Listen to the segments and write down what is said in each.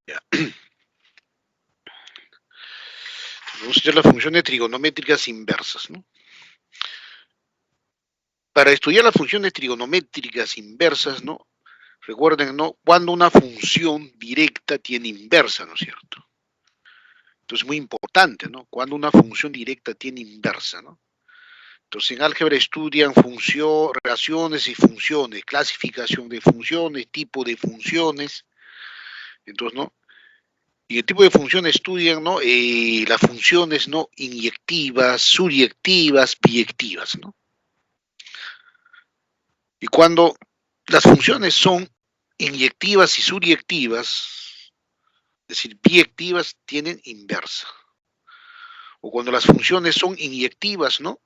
Ya. Vamos a estudiar las funciones trigonométricas inversas, ¿no? Para estudiar las funciones trigonométricas inversas, ¿no? Recuerden, ¿no? Cuando una función directa tiene inversa, ¿no es cierto? Entonces, muy importante, ¿no? Cuando una función directa tiene inversa, ¿no? Entonces, en álgebra estudian función, relaciones y funciones, clasificación de funciones, tipo de funciones. Entonces, ¿no? Y el tipo de funciones estudian, ¿no? Las funciones, ¿no? Inyectivas, suryectivas, biyectivas, ¿no? Y cuando las funciones son inyectivas y suryectivas, es decir, biyectivas, tienen inversa. O cuando las funciones son inyectivas, ¿no?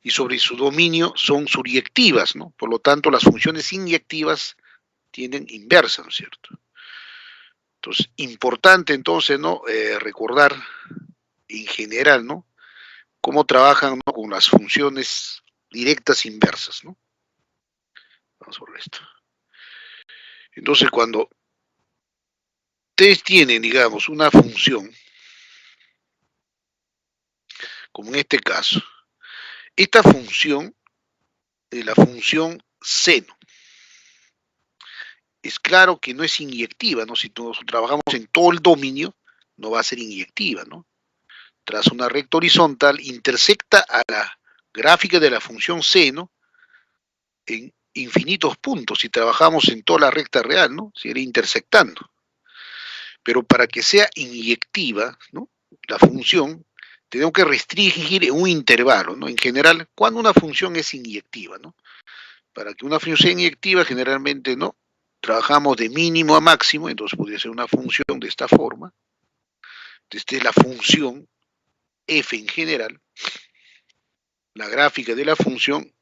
Y sobre su dominio son suryectivas, ¿no? Por lo tanto, las funciones inyectivas tienen inversa, ¿no es cierto? Entonces, importante entonces, ¿no? Recordar en general, ¿no? Cómo trabajan, ¿no? Con las funciones directas inversas, ¿no? Vamos a ver esto. Entonces, cuando ustedes tienen, digamos, una función, como en este caso, esta función, la función seno, es claro que no es inyectiva, ¿no? Si todos trabajamos en todo el dominio, no va a ser inyectiva, ¿no? Tras una recta horizontal, intersecta a la gráfica de la función seno en infinitos puntos. Si trabajamos en toda la recta real, ¿no? Se iría intersectando. Pero para que sea inyectiva, ¿no? La función, tenemos que restringir en un intervalo, ¿no? En general, cuando una función es inyectiva, ¿no? Para que una función sea inyectiva, generalmente, ¿no? Trabajamos de mínimo a máximo, entonces podría ser una función de esta forma. Esta es la función f en general. La gráfica de la función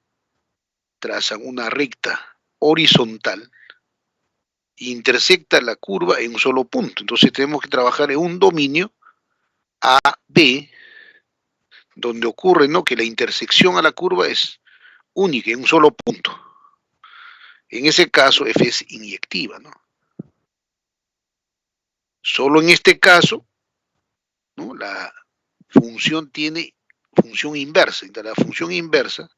traza una recta horizontal e intersecta la curva en un solo punto. Entonces tenemos que trabajar en un dominio AB, donde ocurre, ¿no? Que la intersección a la curva es única, en un solo punto. En ese caso, f es inyectiva, ¿no? Solo en este caso, ¿no? La función tiene función inversa. Entonces, la función inversa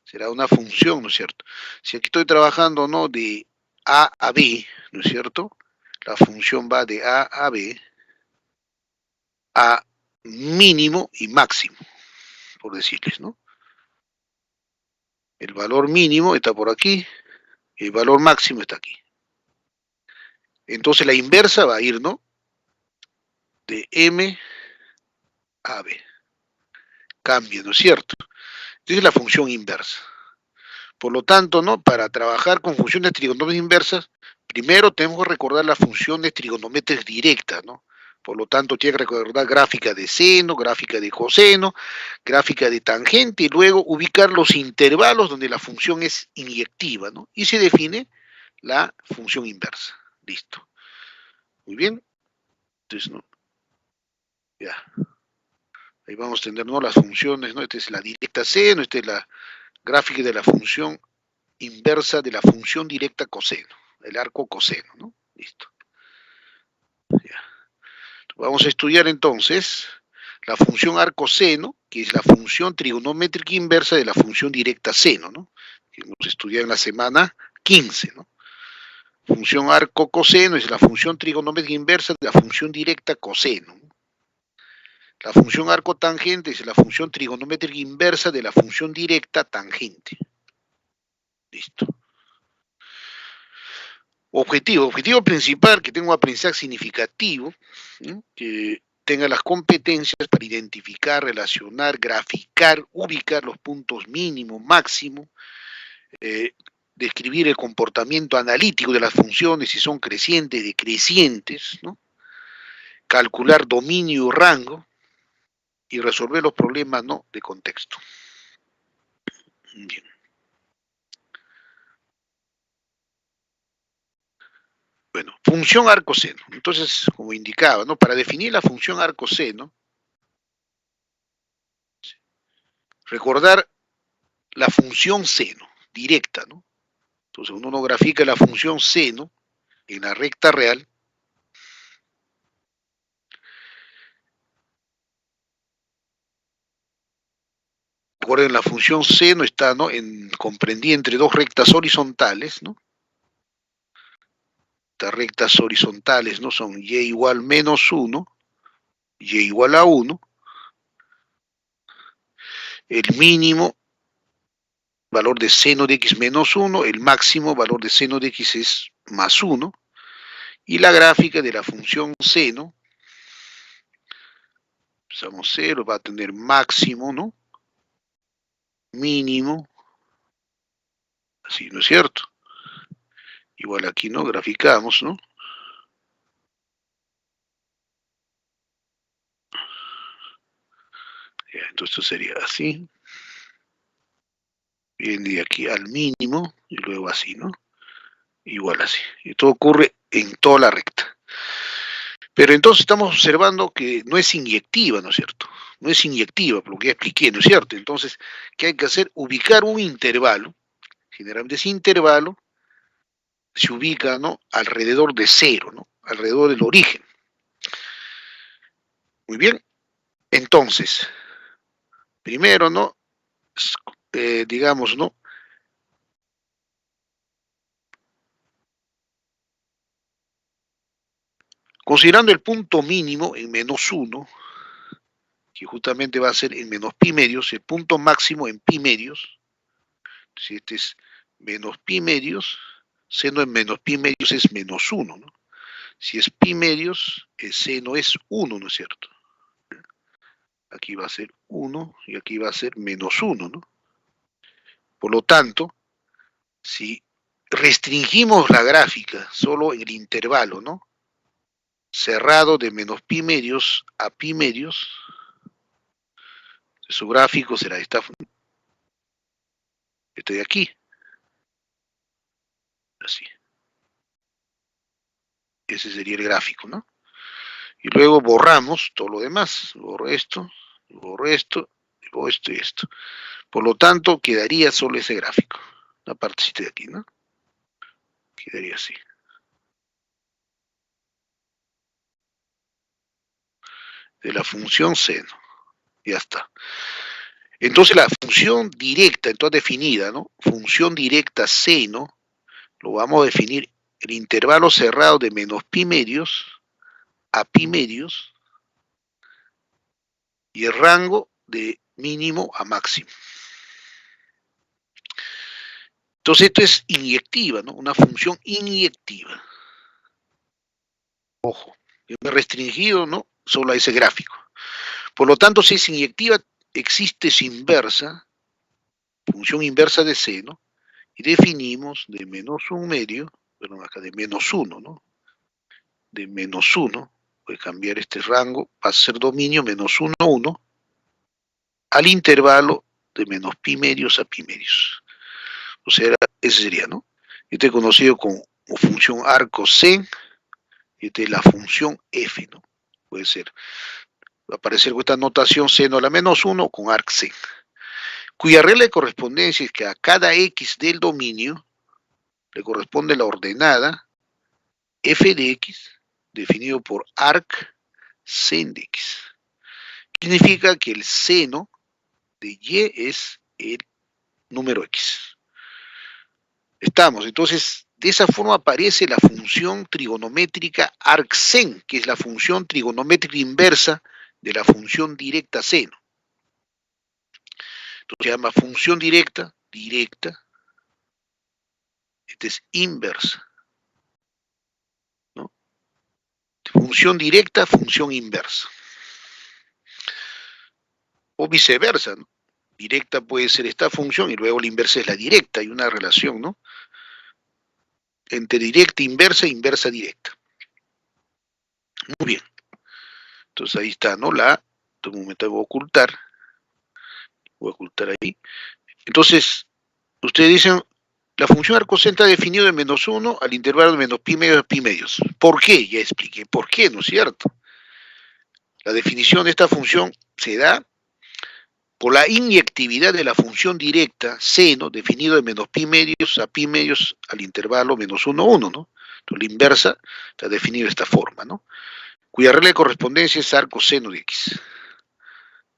será una función, ¿no es cierto? Si aquí estoy trabajando, ¿no? De A a B, ¿no es cierto? La función va de A a B a mínimo y máximo, por decirles, ¿no? El valor mínimo está por aquí, y el valor máximo está aquí. Entonces la inversa va a ir, ¿no? De M a B. Cambia, ¿no es cierto? Esa es la función inversa. Por lo tanto, ¿no? Para trabajar con funciones trigonométricas inversas, primero tenemos que recordar las funciones trigonométricas directas, ¿no? Por lo tanto, tiene que recordar gráfica de seno, gráfica de coseno, gráfica de tangente, y luego ubicar los intervalos donde la función es inyectiva, ¿no? Y se define la función inversa. Listo. Muy bien. Entonces, ¿no? Ya. Ahí vamos a tener, ¿no? Las funciones, ¿no? Esta es la directa seno, esta es la gráfica de la función inversa de la función directa coseno, el arco coseno, ¿no? Listo. Ya. Vamos a estudiar entonces la función arco seno, que es la función trigonométrica inversa de la función directa seno, ¿no? Que hemos estudiado en la semana 15, ¿no? Función arco coseno es la función trigonométrica inversa de la función directa coseno. La función arco tangente es la función trigonométrica inversa de la función directa tangente. Listo. Objetivo principal, que tenga un aprendizaje significativo, ¿no? Que tenga las competencias para identificar, relacionar, graficar, ubicar los puntos mínimos, máximos, describir el comportamiento analítico de las funciones, si son crecientes, decrecientes, ¿no? Calcular dominio y rango y resolver los problemas, ¿no? De contexto. Bien. Bueno, función arcoseno. Entonces, como indicaba, ¿no? Para definir la función arcoseno, recordar la función seno, directa, ¿no? Entonces uno grafica la función seno en la recta real, Recuerden, la función seno está, ¿no?, comprendida entre dos rectas horizontales, ¿no? Estas rectas horizontales, ¿no?, son y igual menos 1, y igual a 1. El mínimo valor de seno de x menos 1, el máximo valor de seno de x es más 1, y la gráfica de la función seno, empezamos 0, va a tener máximo, ¿no?, mínimo, así, ¿no es cierto? Igual aquí, ¿no?, graficamos, ¿no? Ya, entonces esto sería así. Viene de aquí al mínimo, y luego así, ¿no? Igual así. Y todo ocurre en toda la recta. Pero entonces estamos observando que no es inyectiva, ¿no es cierto? No es inyectiva, por lo que ya expliqué, ¿no es cierto? Entonces, ¿qué hay que hacer? Ubicar un intervalo. Generalmente ese intervalo se ubica, ¿no?, alrededor de 0, ¿no?, alrededor del origen. Muy bien. Entonces, primero, ¿no?, digamos, ¿no?, considerando el punto mínimo en menos 1, que justamente va a ser en menos pi medios, el punto máximo en pi medios, si este es menos pi medios, seno en menos pi medios es menos 1, ¿no? Si es pi medios, el seno es 1, ¿no es cierto? Aquí va a ser 1 y aquí va a ser menos 1, ¿no? Por lo tanto, si restringimos la gráfica solo en el intervalo, ¿no?, cerrado de menos pi medios a pi medios, su gráfico será este de aquí, así. Ese sería el gráfico, ¿no? Y luego borramos todo lo demás. Borro esto, borro esto, borro esto y esto. Por lo tanto, quedaría solo ese gráfico. La partecita de aquí, ¿no? Quedaría así. De la función seno. Ya está. Entonces la función directa, entonces definida, ¿no? Función directa seno, lo vamos a definir el intervalo cerrado de menos pi medios a pi medios y el rango de mínimo a máximo. Entonces esto es inyectiva, ¿no? Una función inyectiva. Ojo, yo me he restringido, ¿no?, solo a ese gráfico. Por lo tanto, si es inyectiva, existe su inversa, función inversa de seno, y definimos de menos 1 medio, perdón, acá de menos 1, ¿no? De menos 1, voy a cambiar este rango, va a ser dominio menos 1, 1, al intervalo de menos pi medios a pi medios. O sea, ese sería, ¿no? Este es conocido como función arco sen, este es la función f, ¿no? Puede ser, va a aparecer con esta notación seno a la menos 1 con arc sen, cuya regla de correspondencia es que a cada x del dominio le corresponde la ordenada f de x definido por arc sen de x. Significa que el seno de y es el número x. Estamos, entonces, de esa forma aparece la función trigonométrica arcsen, que es la función trigonométrica inversa de la función directa seno. Entonces se llama función directa, esta es inversa, ¿no? Función directa, función inversa. O viceversa, ¿no? Directa puede ser esta función y luego la inversa es la directa, hay una relación, ¿no?, entre directa inversa e inversa directa. Muy bien. Entonces ahí está, ¿no? Un momento voy a ocultar ahí. Entonces, ustedes dicen, la función arcoseno está definido de menos 1 al intervalo de menos pi medios a pi medios. ¿Por qué? Ya expliqué por qué, ¿no es cierto? La definición de esta función se da por la inyectividad de la función directa seno definido de menos pi medios a pi medios al intervalo menos 1, 1, ¿no? Entonces la inversa está definida de esta forma, ¿no? Cuya regla de correspondencia es arco seno de x.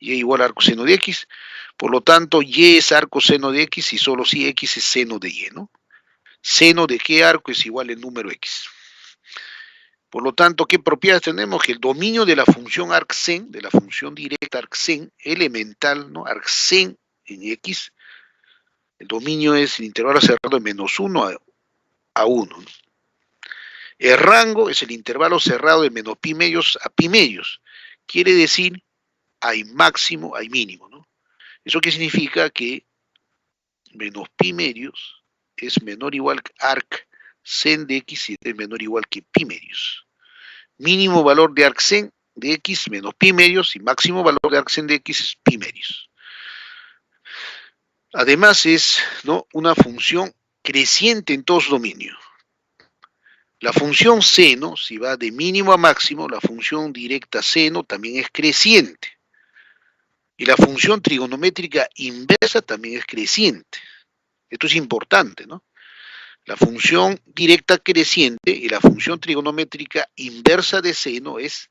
Y igual a arco seno de x. Por lo tanto, y es arco seno de x y solo si x es seno de y, ¿no? Seno de qué arco es igual al número x. Por lo tanto, ¿qué propiedades tenemos? Que el dominio de la función arcsen, de la función directa arcsen, elemental, ¿no? Arcsen en x, el dominio es el intervalo cerrado de menos 1 a 1, ¿no? El rango es el intervalo cerrado de menos pi medios a pi medios. Quiere decir, hay máximo, hay mínimo, ¿no? ¿Eso qué significa? Que menos pi medios es menor o igual que arc sen de x y es menor o igual que pi medios. Mínimo valor de arcsen de x menos pi medios y máximo valor de arcsen de x es pi medios. Además es, ¿no?, una función creciente en todos dominios. La función seno, si va de mínimo a máximo, la función directa seno también es creciente. Y la función trigonométrica inversa también es creciente. Esto es importante, ¿no? La función directa creciente y la función trigonométrica inversa de seno es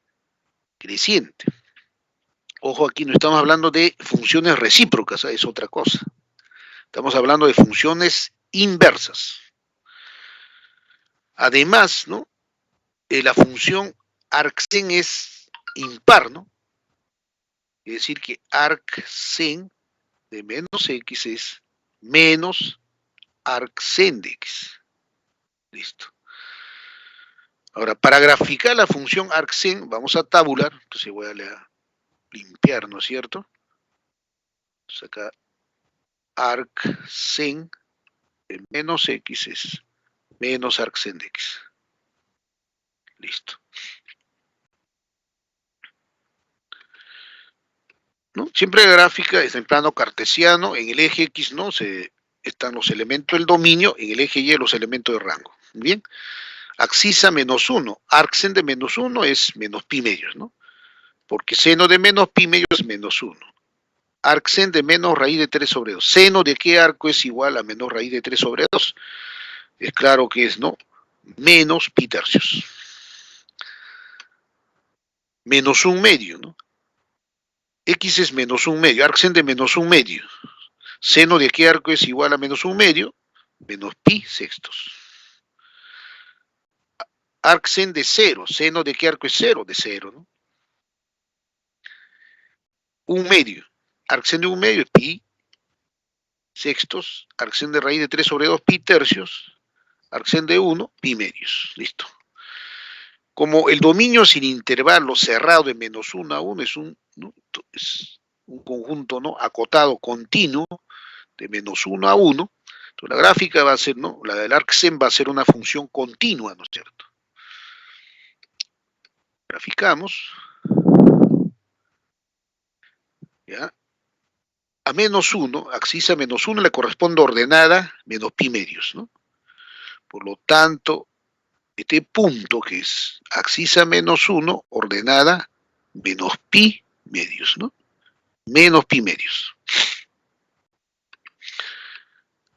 creciente. Ojo, aquí no estamos hablando de funciones recíprocas, es otra cosa. Estamos hablando de funciones inversas. Además, ¿no?, la función arcsen es impar, ¿no? Es decir, que arcsen de menos x es menos arcsen de x. Listo. Ahora, para graficar la función arcsen, vamos a tabular. Entonces voy a limpiar, ¿no es cierto? Entonces acá, arcsen de menos x es menos arcsen de x. Listo. ¿No? Siempre la gráfica es en plano cartesiano, en el eje X, ¿no?, están los elementos del dominio, en el eje Y los elementos de rango. Bien, axisa menos 1, arcsen de menos 1 es menos pi medios, ¿no? Porque seno de menos pi medios es menos 1. Arcsen de menos raíz de 3 sobre 2. ¿Seno de qué arco es igual a menos raíz de 3 sobre 2? Es claro que es, ¿no?, menos pi tercios. Menos 1 medio, ¿no? X es menos 1 medio, arcsen de menos 1 medio. Seno de qué arco es igual a menos 1 medio, menos pi sextos. Arcsen de 0, seno de qué arco es 0, de 0, ¿no? 1 medio, arcsen de 1 medio es pi sextos, arcsen de raíz de 3 sobre 2, pi tercios, arcsen de 1, pi medios, listo. Como el dominio sin intervalo cerrado de menos 1 a 1 es ¿no?, es un conjunto, ¿no?, acotado continuo de menos 1 a 1, entonces la gráfica va a ser, ¿no?, la del arcsen va a ser una función continua, ¿no es cierto? Graficamos, ¿ya? A menos 1, axis a menos 1 le corresponde ordenada menos pi medios, ¿no? Por lo tanto, este punto que es axis a menos 1, ordenada menos pi medios, ¿no? Menos pi medios.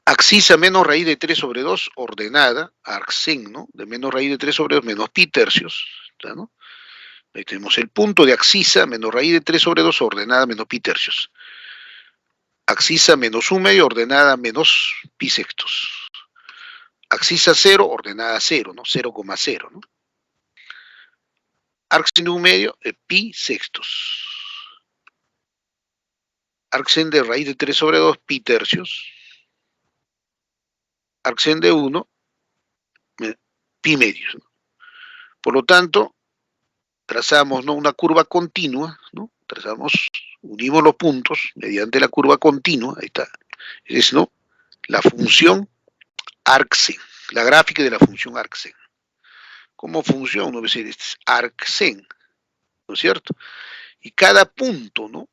Axis a menos raíz de 3 sobre 2, ordenada, arcsen, ¿no?, de menos raíz de 3 sobre 2, menos pi tercios, ¿no? Ahí tenemos el punto de axisa menos raíz de 3 sobre 2, ordenada menos pi tercios. Axisa menos 1 medio, ordenada menos pi sextos. Axisa 0, ordenada 0, ¿no? 0,0, ¿no? Arcsen de 1 medio, pi sextos. Arcsen de raíz de 3 sobre 2, pi tercios. Arcsen de 1, pi medios, ¿no? Por lo tanto, trazamos, ¿no?, una curva continua, ¿no? Unimos los puntos mediante la curva continua, ahí está, es, ¿no?, la función arcsen, la gráfica de la función arcsen. Como función, uno va a decir, este es arcsen, ¿no es cierto? Y cada punto, ¿no?,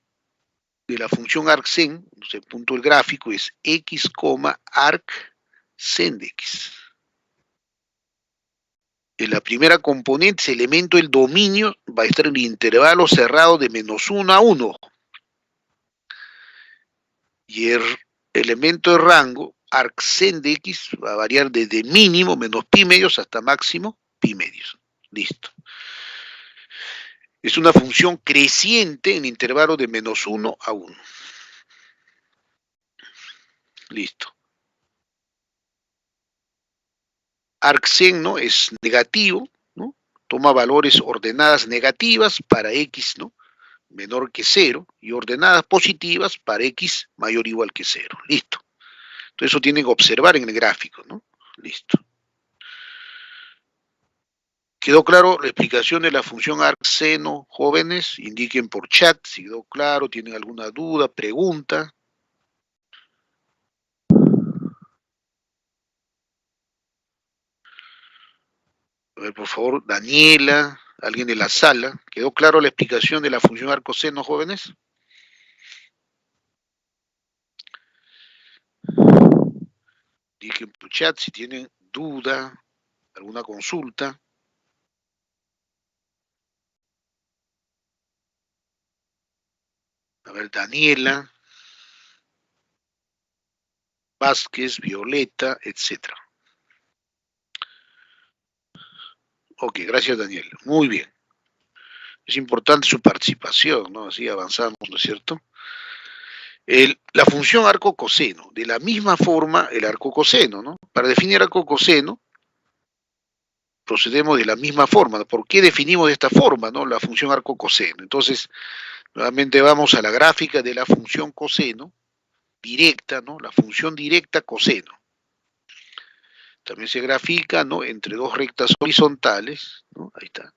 de la función arcsen, el punto del gráfico es x, arcsen de x. En la primera componente, ese elemento del dominio va a estar en el intervalo cerrado de menos 1 a 1. Y el elemento de rango, arcsen de x, va a variar desde mínimo, menos pi medios, hasta máximo, pi medios. Listo. Es una función creciente en intervalo de menos 1 a 1. Listo. Arcsen, ¿no? Es negativo, ¿no? Toma valores ordenadas negativas para x, ¿no? Menor que 0 y ordenadas positivas para x mayor o igual que 0. Listo. Entonces eso tienen que observar en el gráfico, ¿no? Listo. ¿Quedó claro la explicación de la función arcseno, jóvenes? Indiquen por chat si quedó claro, tienen alguna duda, pregunta. A ver, por favor, Daniela, alguien de la sala. ¿Quedó claro la explicación de la función arcoseno, jóvenes? Indiquen por chat si tienen duda, alguna consulta. A ver, Daniela, Vázquez, Violeta, etcétera. Ok, gracias, Daniela. Muy bien. Es importante su participación, ¿no? Así avanzamos, ¿no es cierto? La función arco coseno, de la misma forma el arco coseno, ¿no? Para definir arco coseno, procedemos de la misma forma. ¿Por qué definimos de esta forma, ¿no? La función arco coseno. Entonces, nuevamente vamos a la gráfica de la función coseno directa, ¿no? La función directa coseno. También se grafica, ¿no? Entre dos rectas horizontales, ¿no? Ahí está.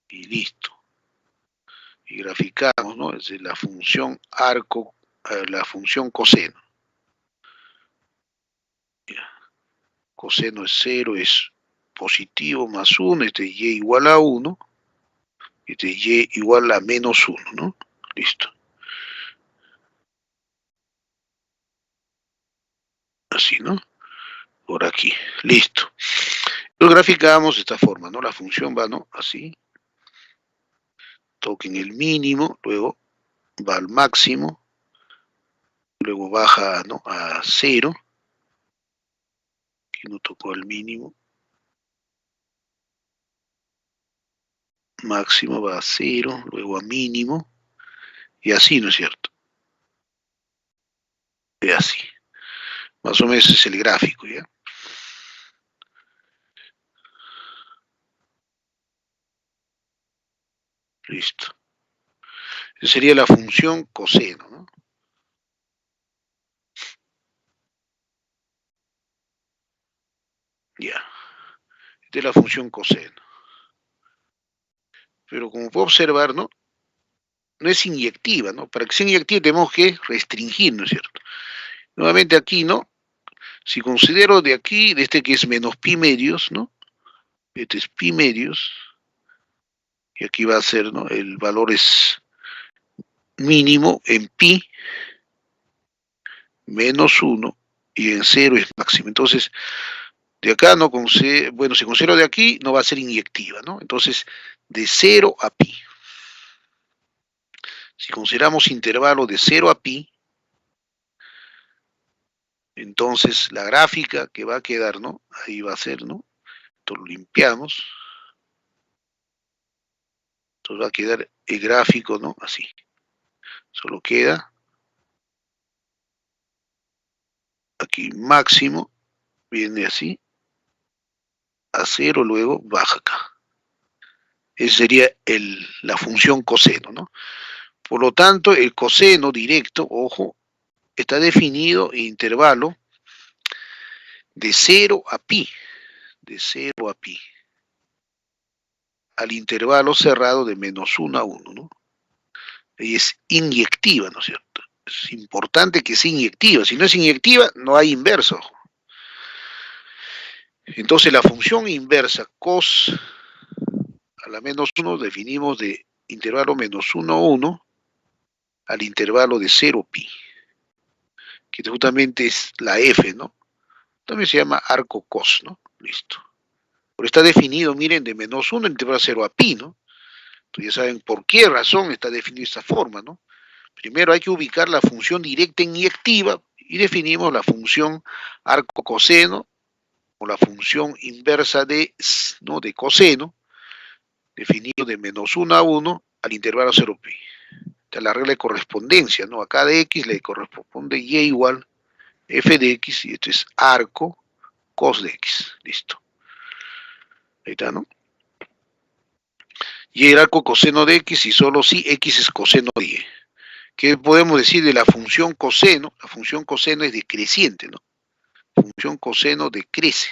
Y listo. Y graficamos, ¿no? Es la función arco, la función coseno. Ya. Coseno es 0, es positivo más 1, este y igual a 1, este y igual a menos 1, ¿no? Listo. Así, ¿no? Por aquí. Listo. Lo graficamos de esta forma, ¿no? La función va, ¿no? Así. Toquen el mínimo, luego va al máximo, luego baja, ¿no? A 0. Aquí no tocó el mínimo. Máximo va a 0, luego a mínimo, y así, ¿no es cierto? Y así. Más o menos es el gráfico, ¿ya? Listo. Esa sería la función coseno, ¿no? Ya. Esta es la función coseno. Pero como puedo observar, ¿no? No es inyectiva, ¿no? Para que sea inyectiva tenemos que restringir, ¿no es cierto? Nuevamente aquí, ¿no? Si considero de aquí, de este que es menos pi medios, ¿no? Este es pi medios, y aquí va a ser, ¿no? El valor es mínimo en pi menos 1 y en 0 es máximo. Entonces, de acá no considero, bueno, si considero de aquí, no va a ser inyectiva, ¿no? Entonces, de 0 a pi. Si consideramos intervalo de 0 a pi, entonces la gráfica que va a quedar, ¿no? Ahí va a ser, ¿no? Esto lo limpiamos. Entonces va a quedar el gráfico, ¿no? Así. Solo queda aquí máximo, viene así, a 0, luego baja acá. Esa sería la función coseno, ¿no? Por lo tanto, el coseno directo, ojo, está definido en intervalo de 0 a pi, de 0 a pi, al intervalo cerrado de menos 1 a 1, ¿no? Y es inyectiva, ¿no es cierto? Es importante que sea inyectiva. Si no es inyectiva, no hay inverso. Entonces la función inversa cos a la menos 1 definimos de intervalo menos 1 a 1 al intervalo de 0 pi, que justamente es la f, ¿no? También se llama arco cos, ¿no? Listo. Pero está definido, miren, de menos 1 intervalo 0 a pi, ¿no? Entonces ya saben por qué razón está definido de esta forma, ¿no? Primero hay que ubicar la función directa inyectiva y definimos la función arco coseno o la función inversa de, ¿no? de coseno, definido de menos 1 a 1 al intervalo 0 pi. Esta es la regla de correspondencia, ¿no? A cada x le corresponde y igual f de x, y esto es arco cos de x, listo. Ahí está, ¿no? Y el arco coseno de x, y solo si x es coseno de y. ¿Qué podemos decir de la función coseno? La función coseno es decreciente, ¿no? La función coseno decrece.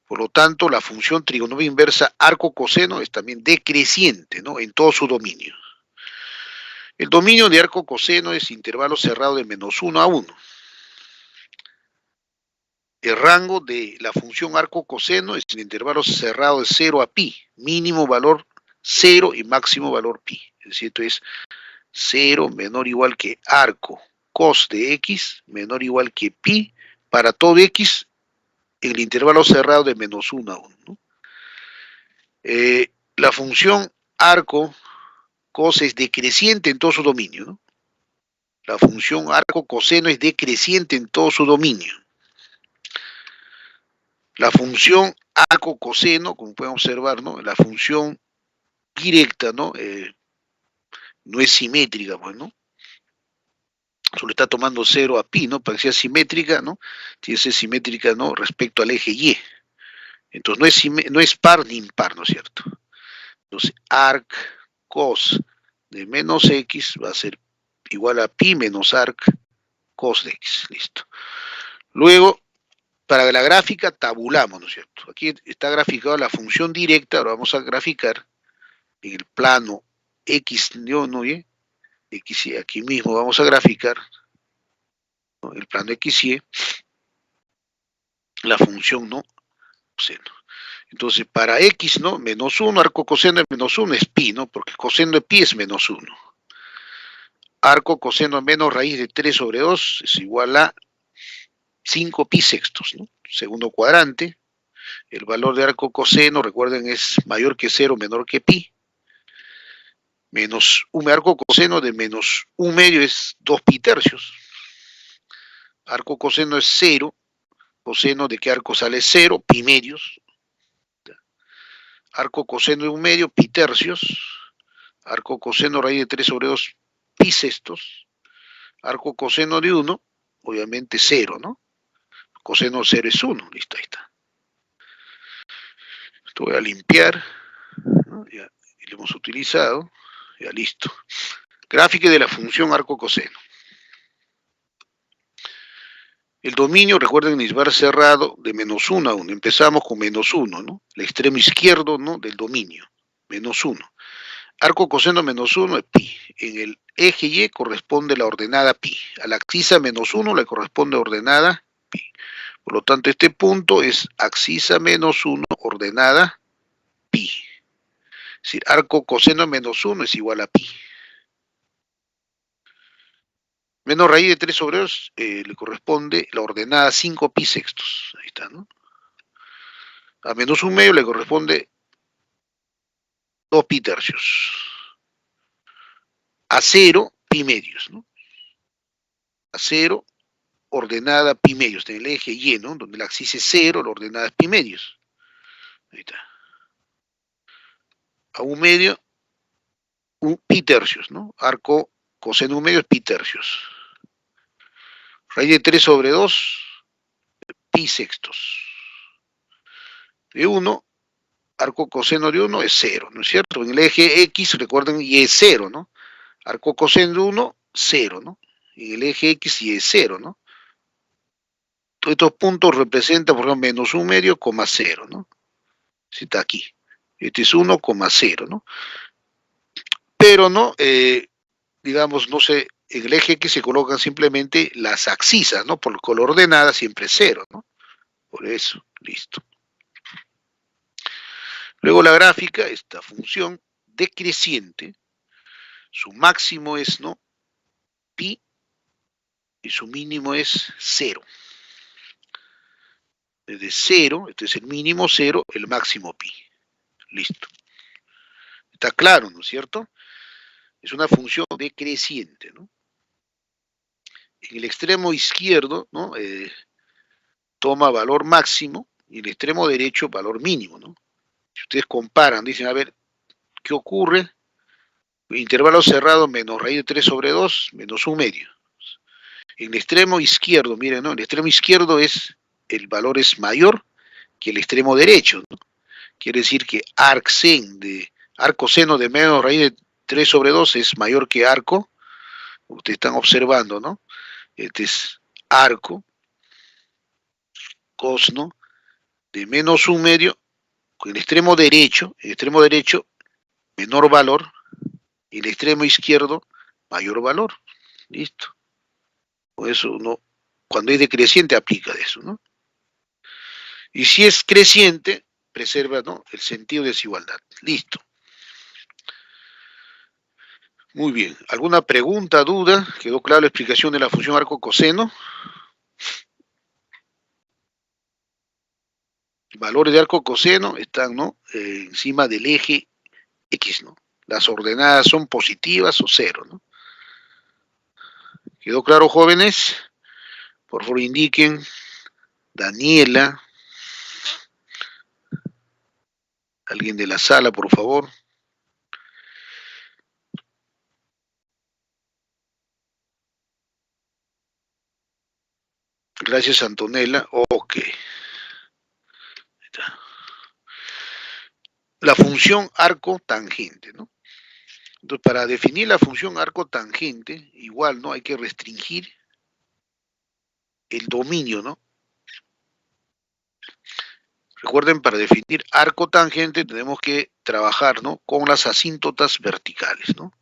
Por lo tanto, la función trigonometría inversa arco coseno es también decreciente, ¿no? En todo su dominio. El dominio de arco coseno es intervalo cerrado de menos 1 a 1. El rango de la función arco coseno es el intervalo cerrado de 0 a pi, mínimo valor 0 y máximo valor pi. Es decir, esto es 0 menor o igual que arco cos de x menor o igual que pi para todo x en el intervalo cerrado de menos 1 a 1, ¿no? La función arco cos es decreciente en todo su dominio, ¿no? La función arco coseno es decreciente en todo su dominio. La función arco coseno, como pueden observar, ¿no? La función directa, ¿no? No es simétrica, pues, ¿no? Solo está tomando 0 a pi, ¿no? Para que sea simétrica, ¿no? Tiene que ser simétrica, ¿no? Respecto al eje y. Entonces no es par ni impar, ¿no es cierto? Entonces, arc cos de menos x va a ser igual a pi menos arc cos de x, listo. Luego, para la gráfica tabulamos, ¿no es cierto? Aquí está graficada la función directa, ahora vamos a graficar en el plano x, ¿no? X y, aquí mismo vamos a graficar, ¿no? El plano x y, la función, ¿no? Coseno. Entonces, para x, ¿no? Menos 1, arco coseno de menos 1 es pi, ¿no? Porque coseno de pi es menos 1. Arco coseno menos raíz de 3 sobre 2 es igual a 5 pi sextos, ¿no? Segundo cuadrante, el valor de arco coseno, recuerden, es mayor que 0, menor que pi. Menos un arco coseno de menos 1 medio es 2 pi tercios. Arco coseno es 0, coseno de qué arco sale 0, pi medios. Arco coseno de 1 medio, pi tercios. Arco coseno raíz de 3 sobre 2, pi sextos. Arco coseno de 1, obviamente 0, ¿no? Coseno 0 es 1, listo, ahí está. Esto voy a limpiar, ¿no? Ya lo hemos utilizado, ya listo. Gráfica de la función arco coseno. El dominio, recuerden, es bar cerrado de menos 1 a 1. Empezamos con menos 1, ¿no? El extremo izquierdo, ¿no? Del dominio, menos 1. Arco coseno menos 1 es pi. En el eje y corresponde la ordenada pi. A la axisa menos 1 le corresponde ordenada pi. Por lo tanto, este punto es axisa menos 1 ordenada pi. Es decir, arco coseno menos 1 es igual a pi. Menos raíz de 3 sobre 2 le corresponde la ordenada 5 pi sextos. Ahí está, ¿no? A menos 1 medio le corresponde 2 pi tercios. A 0, pi medios, ¿no? A 0, ordenada pi medios. En el eje Y, ¿no? Donde la axis es 0, la ordenada es pi medios. Ahí está. A 1 medio, pi tercios, ¿no? Arco coseno 1 medio es pi tercios. Raíz de 3 sobre 2, pi sextos. De 1, arco coseno de 1 es 0, ¿no es cierto? En el eje X, recuerden, Y es 0, ¿no? Arco coseno de 1, 0, ¿no? En el eje X Y es 0, ¿no? Todos estos puntos representan, por ejemplo, menos 1 medio, 0, ¿no? Si está aquí. Este es 1,0, ¿no? Pero, ¿no? Digamos, no sé, en el eje X se colocan simplemente las axisas, ¿no? Por color ordenada siempre es 0, ¿no? Por eso, listo. Luego la gráfica, esta función decreciente, su máximo es, ¿no? Pi, y su mínimo es 0. Desde 0, este es el mínimo 0, el máximo pi. Listo. Está claro, ¿no es cierto? Es una función decreciente, ¿no? En el extremo izquierdo, ¿no? Toma valor máximo y en el extremo derecho valor mínimo, ¿no? Si ustedes comparan, dicen, a ver, ¿qué ocurre? Intervalo cerrado menos raíz de 3 sobre 2 menos 1 medio. En el extremo izquierdo, miren, ¿no? El extremo izquierdo el valor es mayor que el extremo derecho, ¿no? Quiere decir que arco seno de menos raíz de 3 sobre 2 es mayor que arco. Ustedes están observando, ¿no? Este es arco, cosno, de menos un medio, con el extremo derecho, menor valor, y el extremo izquierdo, mayor valor. Listo. Por eso uno, cuando es decreciente, aplica de eso, ¿no? Y si es creciente, preserva, ¿no?, el sentido de desigualdad. Listo. Muy bien. ¿Alguna pregunta, duda? ¿Quedó clara la explicación de la función arco coseno? Valores de arco coseno están, ¿no?, encima del eje X, ¿no? Las ordenadas son positivas o cero, ¿no? ¿Quedó claro, jóvenes? Por favor, indiquen. Daniela. Alguien de la sala, por favor. Gracias, Antonella. Ok. La función arco tangente, ¿no? Entonces, para definir la función arco tangente, igual, ¿no?, hay que restringir el dominio, ¿no? Recuerden, para definir arco tangente tenemos que trabajar, ¿no?, con las asíntotas verticales, ¿no?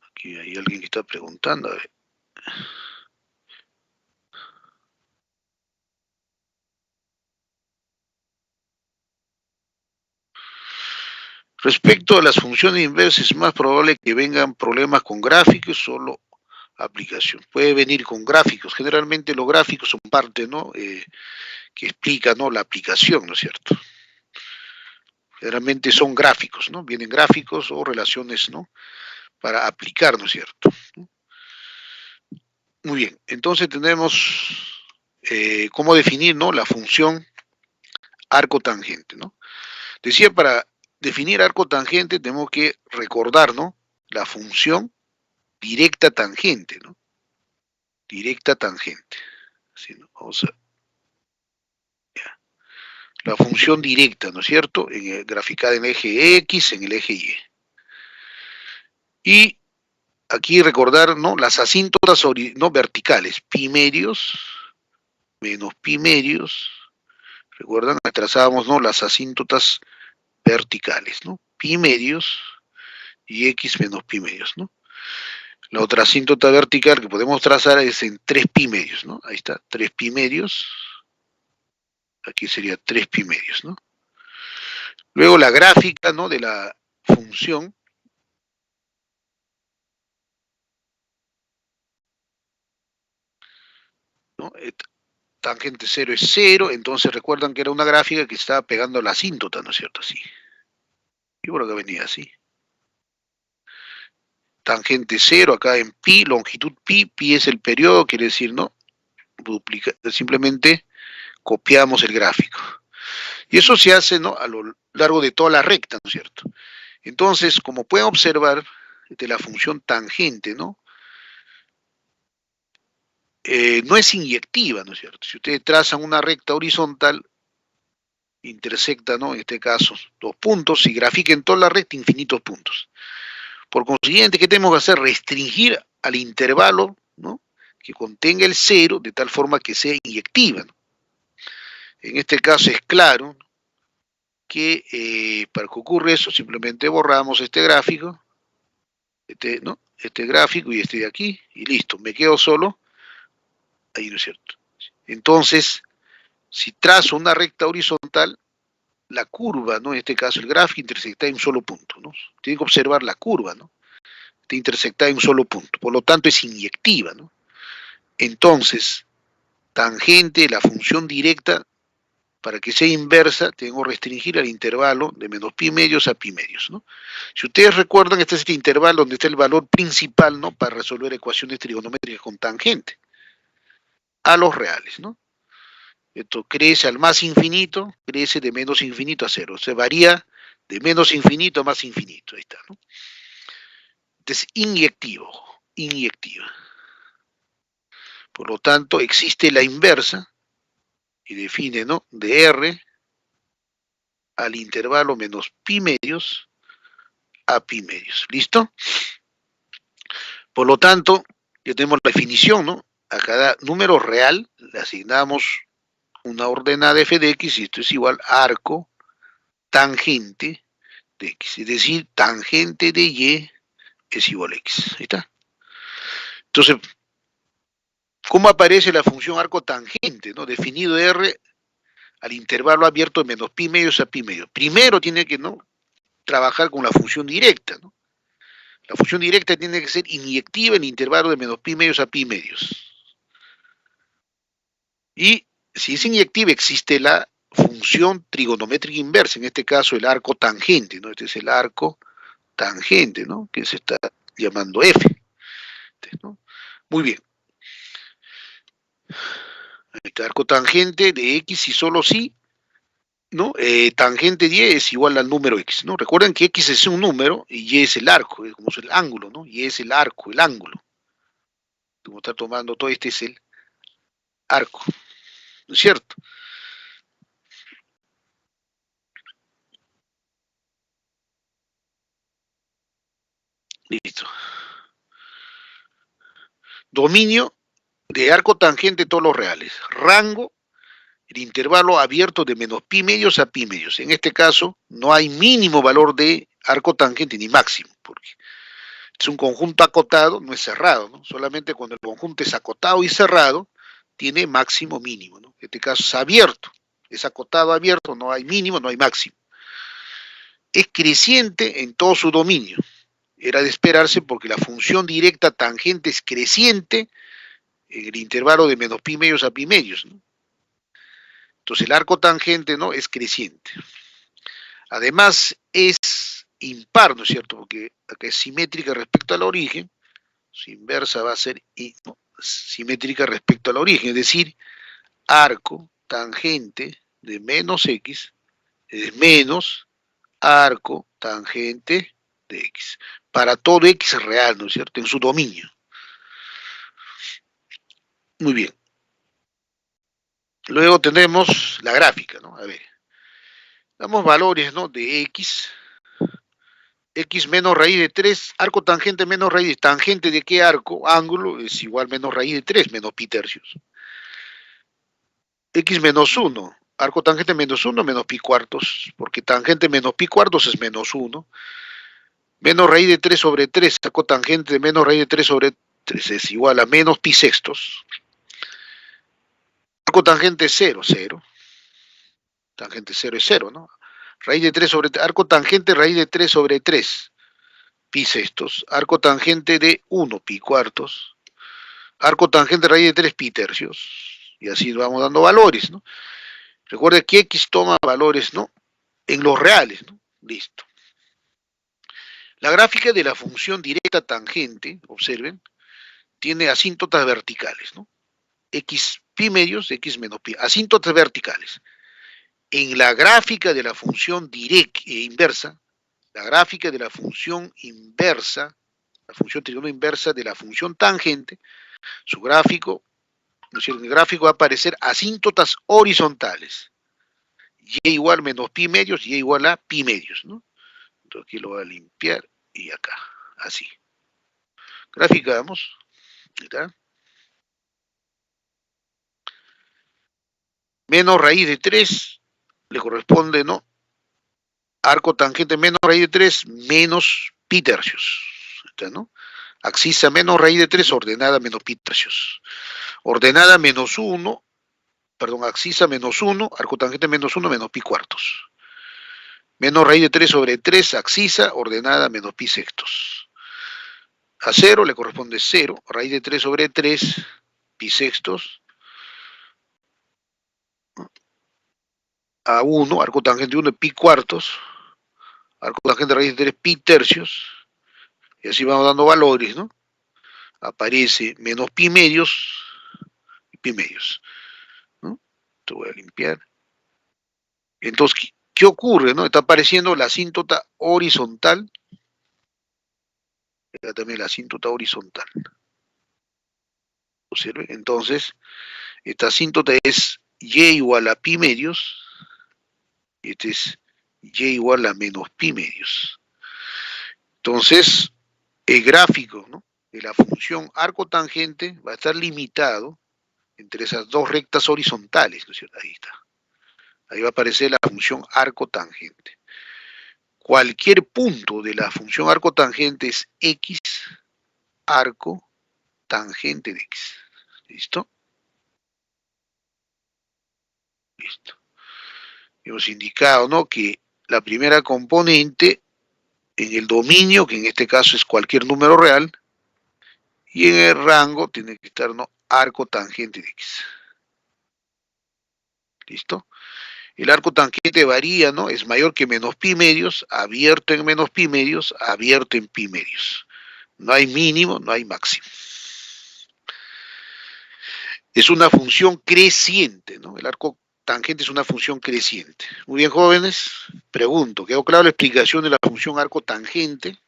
Aquí hay alguien que está preguntando. A ver. Respecto a las funciones inversas, es más probable que vengan problemas con gráficos, solo aplicación. Puede venir con gráficos. Generalmente los gráficos son parte, ¿no?, que explica, ¿no?, la aplicación, ¿no es cierto? Generalmente son gráficos, ¿no? Vienen gráficos o relaciones, ¿no?, para aplicar, ¿no es cierto? Muy bien, entonces tenemos cómo definir, ¿no?, la función arco tangente, ¿no? Decía, para definir arco tangente tenemos que recordar, ¿no?, la función directa tangente, ¿no? Directa tangente. Así, ¿no? Vamos a, ya. La función directa, ¿no es cierto?, graficada en el eje X, en el eje Y. Y aquí recordar, ¿no?, las asíntotas no verticales, pi medios menos pi medios. Recuerdan, trazábamos, ¿no?, las asíntotas verticales, ¿no? Pi medios y x menos pi medios, ¿no? La otra asíntota vertical que podemos trazar es en 3 pi medios, ¿no? Ahí está, 3 pi medios. Aquí sería 3 pi medios, ¿no? Luego la gráfica, ¿no?, de la función, ¿no? Tangente 0 es 0, entonces recuerdan que era una gráfica que estaba pegando a la asíntota, ¿no es cierto? Así. Yo creo que venía así. Tangente 0 acá en pi, longitud pi es el periodo, quiere decir, ¿no?, simplemente copiamos el gráfico. Y eso se hace, ¿no?, a lo largo de toda la recta, ¿no es cierto? Entonces, como pueden observar, de la función tangente, ¿no?, no es inyectiva, ¿no es cierto? Si ustedes trazan una recta horizontal, intersecta, ¿no?, en este caso, dos puntos, y grafiquen toda la recta infinitos puntos. Por consiguiente, ¿qué tenemos que hacer? Restringir al intervalo, ¿no?, que contenga el cero, de tal forma que sea inyectiva, ¿no? En este caso es claro que para que ocurra eso, simplemente borramos este gráfico, ¿no?, este gráfico y este de aquí, y listo, me quedo solo ahí, ¿no es cierto? Entonces, si trazo una recta horizontal, la curva, ¿no?, en este caso el gráfico, intersecta en un solo punto, ¿no? Tienen que observar la curva, ¿no? Está intersectada en un solo punto, por lo tanto es inyectiva, ¿no? Entonces, tangente, la función directa, para que sea inversa, tengo que restringir al intervalo de menos pi medios a pi medios, ¿no? Si ustedes recuerdan, este es este intervalo donde está el valor principal, ¿no?, para resolver ecuaciones trigonométricas con tangente a los reales, ¿no? Esto crece al más infinito, crece de menos infinito a cero, se varía de menos infinito a más infinito, ahí está, ¿no? Este es inyectivo, inyectiva. Por lo tanto, existe la inversa y define, ¿no? De R al intervalo menos pi medios a pi medios. ¿Listo? Por lo tanto, ya tenemos la definición, ¿no? A cada número real le asignamos una ordenada f de x y esto es igual a arco tangente de x. Es decir, tangente de y es igual a x. Ahí está. Entonces, ¿cómo aparece la función arco tangente, ¿no? Definido R al intervalo abierto de menos pi medios a pi medios. Primero tiene que, ¿no?, trabajar con la función directa, ¿no? La función directa tiene que ser inyectiva en el intervalo de menos pi medios a pi medios. Y si es inyectiva, existe la función trigonométrica inversa, en este caso el arco tangente, ¿no? Este es el arco tangente, ¿no?, que se está llamando f, ¿no? Muy bien. Este arco tangente de x y solo si, ¿no? Tangente de y es igual al número x, ¿no? Recuerden que x es un número y y es el arco, es como es el ángulo, ¿no? Y es el arco, el ángulo. Como está tomando todo, este es el arco, ¿no es cierto? Listo. Dominio de arco tangente todos los reales. Rango, el intervalo abierto de menos pi medios a pi medios. En este caso, no hay mínimo valor de arco tangente ni máximo, porque es un conjunto acotado, no es cerrado, ¿no? Solamente cuando el conjunto es acotado y cerrado, tiene máximo mínimo, ¿no? En este caso es abierto, es acotado abierto, no hay mínimo, no hay máximo. Es creciente en todo su dominio. Era de esperarse porque la función directa tangente es creciente en el intervalo de menos pi medios a pi medios, ¿no? Entonces el arco tangente, ¿no?, es creciente. Además es impar, ¿no es cierto? Porque acá es simétrica respecto al origen, su inversa va a ser ¿no?, simétrica respecto al origen, es decir, arco tangente de menos x es menos arco tangente de x, para todo x real, ¿no es cierto?, en su dominio. Muy bien. Luego tenemos la gráfica, ¿no? A ver, damos valores, ¿no?, de x menos raíz de 3, arco tangente menos raíz, tangente de qué arco, ángulo, es igual menos raíz de 3, menos pi tercios. X menos 1, arco tangente menos 1, menos pi cuartos, porque tangente menos pi cuartos es menos 1. Menos raíz de 3 sobre 3, arco tangente de menos raíz de 3 sobre 3 es igual a menos pi sextos. Arco tangente 0, 0. Tangente 0 es 0, ¿no? Raíz de 3 sobre 3, arco tangente raíz de 3 sobre 3, pi sextos. Arco tangente de 1, pi cuartos. Arco tangente raíz de 3, pi tercios. Y así vamos dando valores, ¿no? Recuerde que x toma valores, ¿no?, en los reales, ¿no? Listo. La gráfica de la función directa tangente, observen, tiene asíntotas verticales, ¿no? X pi medios, x menos pi, asíntotas verticales. En la gráfica de la función directa inversa, la gráfica de la función inversa, la función trigonal inversa de la función tangente, su gráfico, ¿no es cierto?, el gráfico va a aparecer asíntotas horizontales. Y igual menos pi medios, y igual a pi medios, ¿no? Entonces aquí lo voy a limpiar y acá, así. Graficamos, ¿está? Menos raíz de 3 le corresponde, ¿no?, arco tangente menos raíz de 3 menos pi tercios, ¿está, no? Axisa menos raíz de 3, ordenada menos pi tercios. Ordenada menos 1, perdón, axisa menos 1, arco tangente menos 1, menos pi cuartos. Menos raíz de 3 sobre 3, axisa, ordenada menos pi sextos. A 0 le corresponde 0, raíz de 3 sobre 3, pi sextos. A 1, arco tangente 1, pi cuartos. Arco tangente raíz de 3, pi tercios. Y así vamos dando valores, ¿no? Aparece menos pi medios y pi medios, ¿no? Te voy a limpiar. Entonces, ¿qué ocurre, no? Está apareciendo la asíntota horizontal Acá también la asíntota horizontal. ¿Observe? Entonces, esta asíntota es y igual a pi medios, y este es y igual a menos pi medios. Entonces, el gráfico, ¿no?, de la función arco tangente va a estar limitado entre esas dos rectas horizontales, ¿no es cierto? Ahí está. Ahí va a aparecer la función arco tangente. Cualquier punto de la función arco tangente es x arco tangente de x. ¿Listo? Listo. Hemos indicado, ¿no?, que la primera componente en el dominio, que en este caso es cualquier número real, y en el rango tiene que estar, ¿no?, arco tangente de x. ¿Listo? El arco tangente varía, ¿no? Es mayor que menos pi medios, abierto en menos pi medios, abierto en pi medios. No hay mínimo, no hay máximo. Es una función creciente, ¿no? El arco tangente es una función creciente. Muy bien, jóvenes. Pregunto, ¿quedó clara la explicación de la función arco tangente?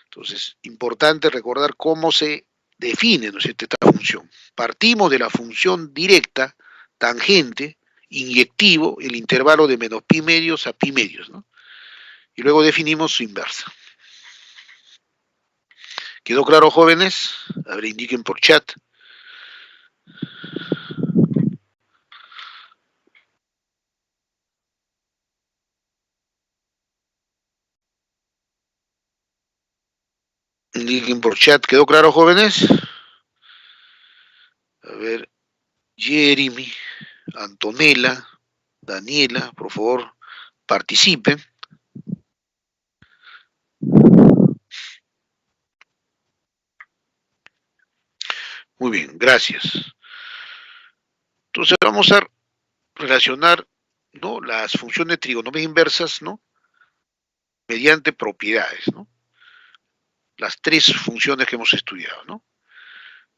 Entonces, importante recordar cómo se define, ¿no es cierto?, esta función. Partimos de la función directa, tangente, inyectivo, el intervalo de menos pi medios a pi medios, ¿no? Y luego definimos su inversa. ¿Quedó claro, jóvenes? A ver, indiquen por chat. Indiquen por chat. ¿Quedó claro, jóvenes? A ver, Jeremy, Antonella, Daniela, por favor, participen. Muy bien, gracias. Entonces vamos a relacionar, ¿no?, las funciones de trigonometría inversas, ¿no?, mediante propiedades, ¿no? Las tres funciones que hemos estudiado, ¿no?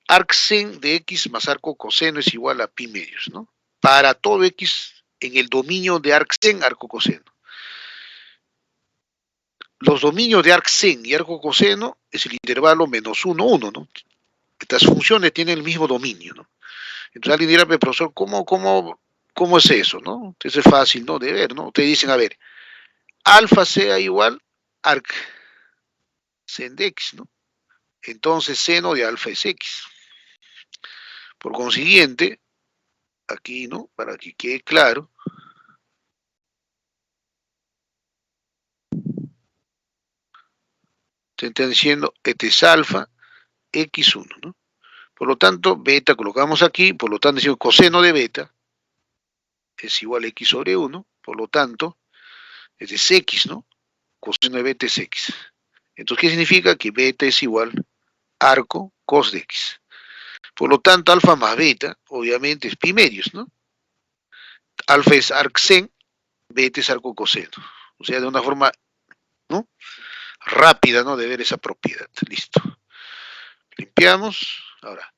Arcsen de x más arco coseno es igual a pi medios, ¿no? Para todo x en el dominio de arcsen, arco coseno. Los dominios de arcsen y arco coseno es el intervalo menos 1, 1, ¿no? Estas funciones tienen el mismo dominio, ¿no? Entonces alguien dirá, profesor, ¿cómo es eso, no? Entonces es fácil, ¿no?, de ver, ¿no? Ustedes dicen, a ver, alfa sea igual arc sen de x, ¿no? Entonces seno de alfa es x. Por consiguiente, aquí, ¿no?, para que quede claro, se está diciendo, este es alfa, x1, ¿no? Por lo tanto, beta colocamos aquí, por lo tanto decimos coseno de beta es igual a x sobre 1, por lo tanto, este es x, ¿no? Coseno de beta es x. Entonces, ¿qué significa? Que beta es igual arco cos de x. Por lo tanto, alfa más beta, obviamente, es pi medios, ¿no? Alfa es arcsen, beta es arco coseno. O sea, de una forma, ¿no?, rápida, ¿no?, de ver esa propiedad. Listo. Limpiamos. Ahora,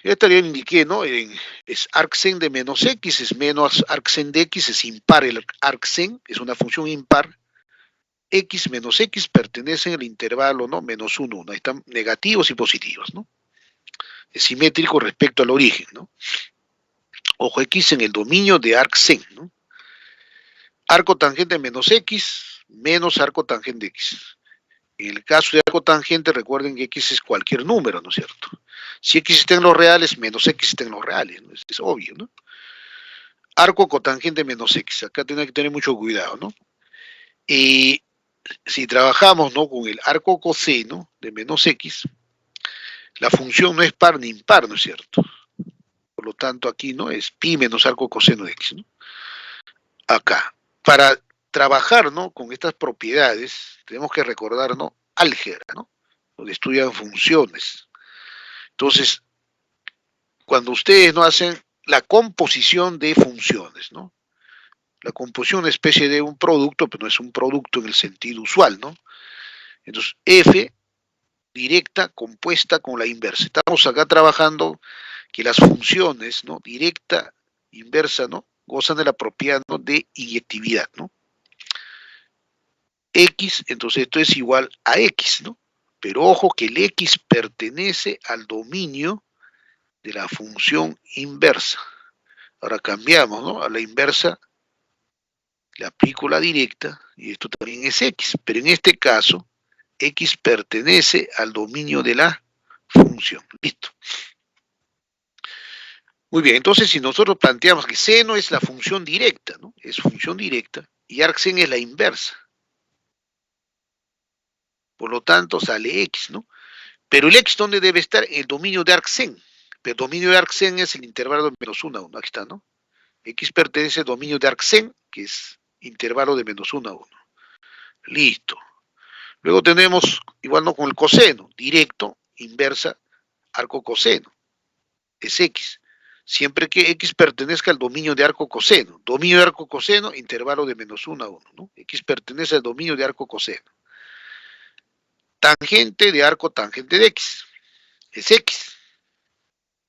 esta ya indiqué, ¿no? Es arcsen de menos x, es menos arcsen de x, es impar el arcsen, es una función impar. X menos x pertenecen al intervalo, ¿no?, menos 1, 1. Ahí están negativos y positivos, ¿no? Es simétrico respecto al origen, ¿no? Ojo, x en el dominio de arcsen, ¿no? Arco tangente menos x menos arco tangente x. En el caso de arco tangente, recuerden que x es cualquier número, ¿no es cierto? Si x está en los reales, menos x está en los reales, ¿no? Es obvio, ¿no? Arco cotangente menos x. Acá tiene que tener mucho cuidado, ¿no? Y si trabajamos, ¿no?, con el arco coseno de menos x, la función no es par ni impar, ¿no es cierto? Por lo tanto, aquí, ¿no?, es pi menos arco coseno de x, ¿no? Acá. Para trabajar, ¿no?, con estas propiedades, tenemos que recordar, ¿no?, álgebra, ¿no?, donde estudian funciones. Entonces, cuando ustedes no hacen la composición de funciones, ¿no? La composición es una especie de un producto, pero no es un producto en el sentido usual, ¿no? Entonces, f directa compuesta con la inversa. Estamos acá trabajando que las funciones, ¿no?, directa, inversa, ¿no?, gozan de la propiedad, ¿no?, de inyectividad, ¿no? X, entonces esto es igual a X, ¿no? Pero ojo que el X pertenece al dominio de la función inversa. Ahora cambiamos, ¿no? A la inversa le aplico la directa y esto también es X, pero en este caso X pertenece al dominio de la función. Listo. Muy bien, entonces si nosotros planteamos que seno es la función directa, ¿no? Es función directa y arcsen es la inversa. Por lo tanto sale X, ¿no? Pero el X, ¿dónde debe estar? En el dominio de arcsen. Pero el dominio de arcsen es el intervalo de menos 1 a 1. Aquí está, ¿no? X pertenece al dominio de arcsen, que es intervalo de menos 1 a 1. Listo. Luego tenemos, igual no con el coseno, directo, inversa, arco coseno. Es X. Siempre que X pertenezca al dominio de arco coseno. Dominio de arco coseno, intervalo de menos 1 a 1, ¿no? X pertenece al dominio de arco coseno. Tangente de arco tangente de X. Es X.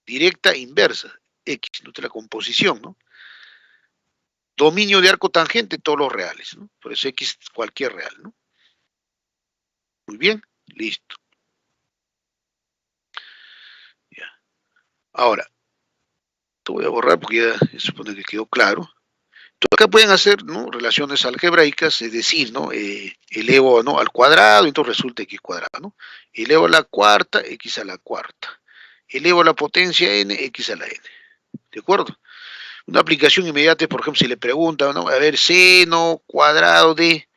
Directa, inversa. X, nuestra composición, ¿no? Dominio de arco tangente, todos los reales, ¿no? Por eso X cualquier real, ¿no? Muy bien, listo. Ya. Ahora, te voy a borrar porque ya se supone que quedó claro. Entonces, acá pueden hacer, ¿no?, relaciones algebraicas, es decir, ¿no?, elevo, ¿no?, al cuadrado, entonces resulta x cuadrado, ¿no? Elevo a la cuarta, x a la cuarta. Elevo a la potencia n, x a la n. ¿De acuerdo? Una aplicación inmediata, por ejemplo, si le preguntan, ¿no?, a ver, seno cuadrado de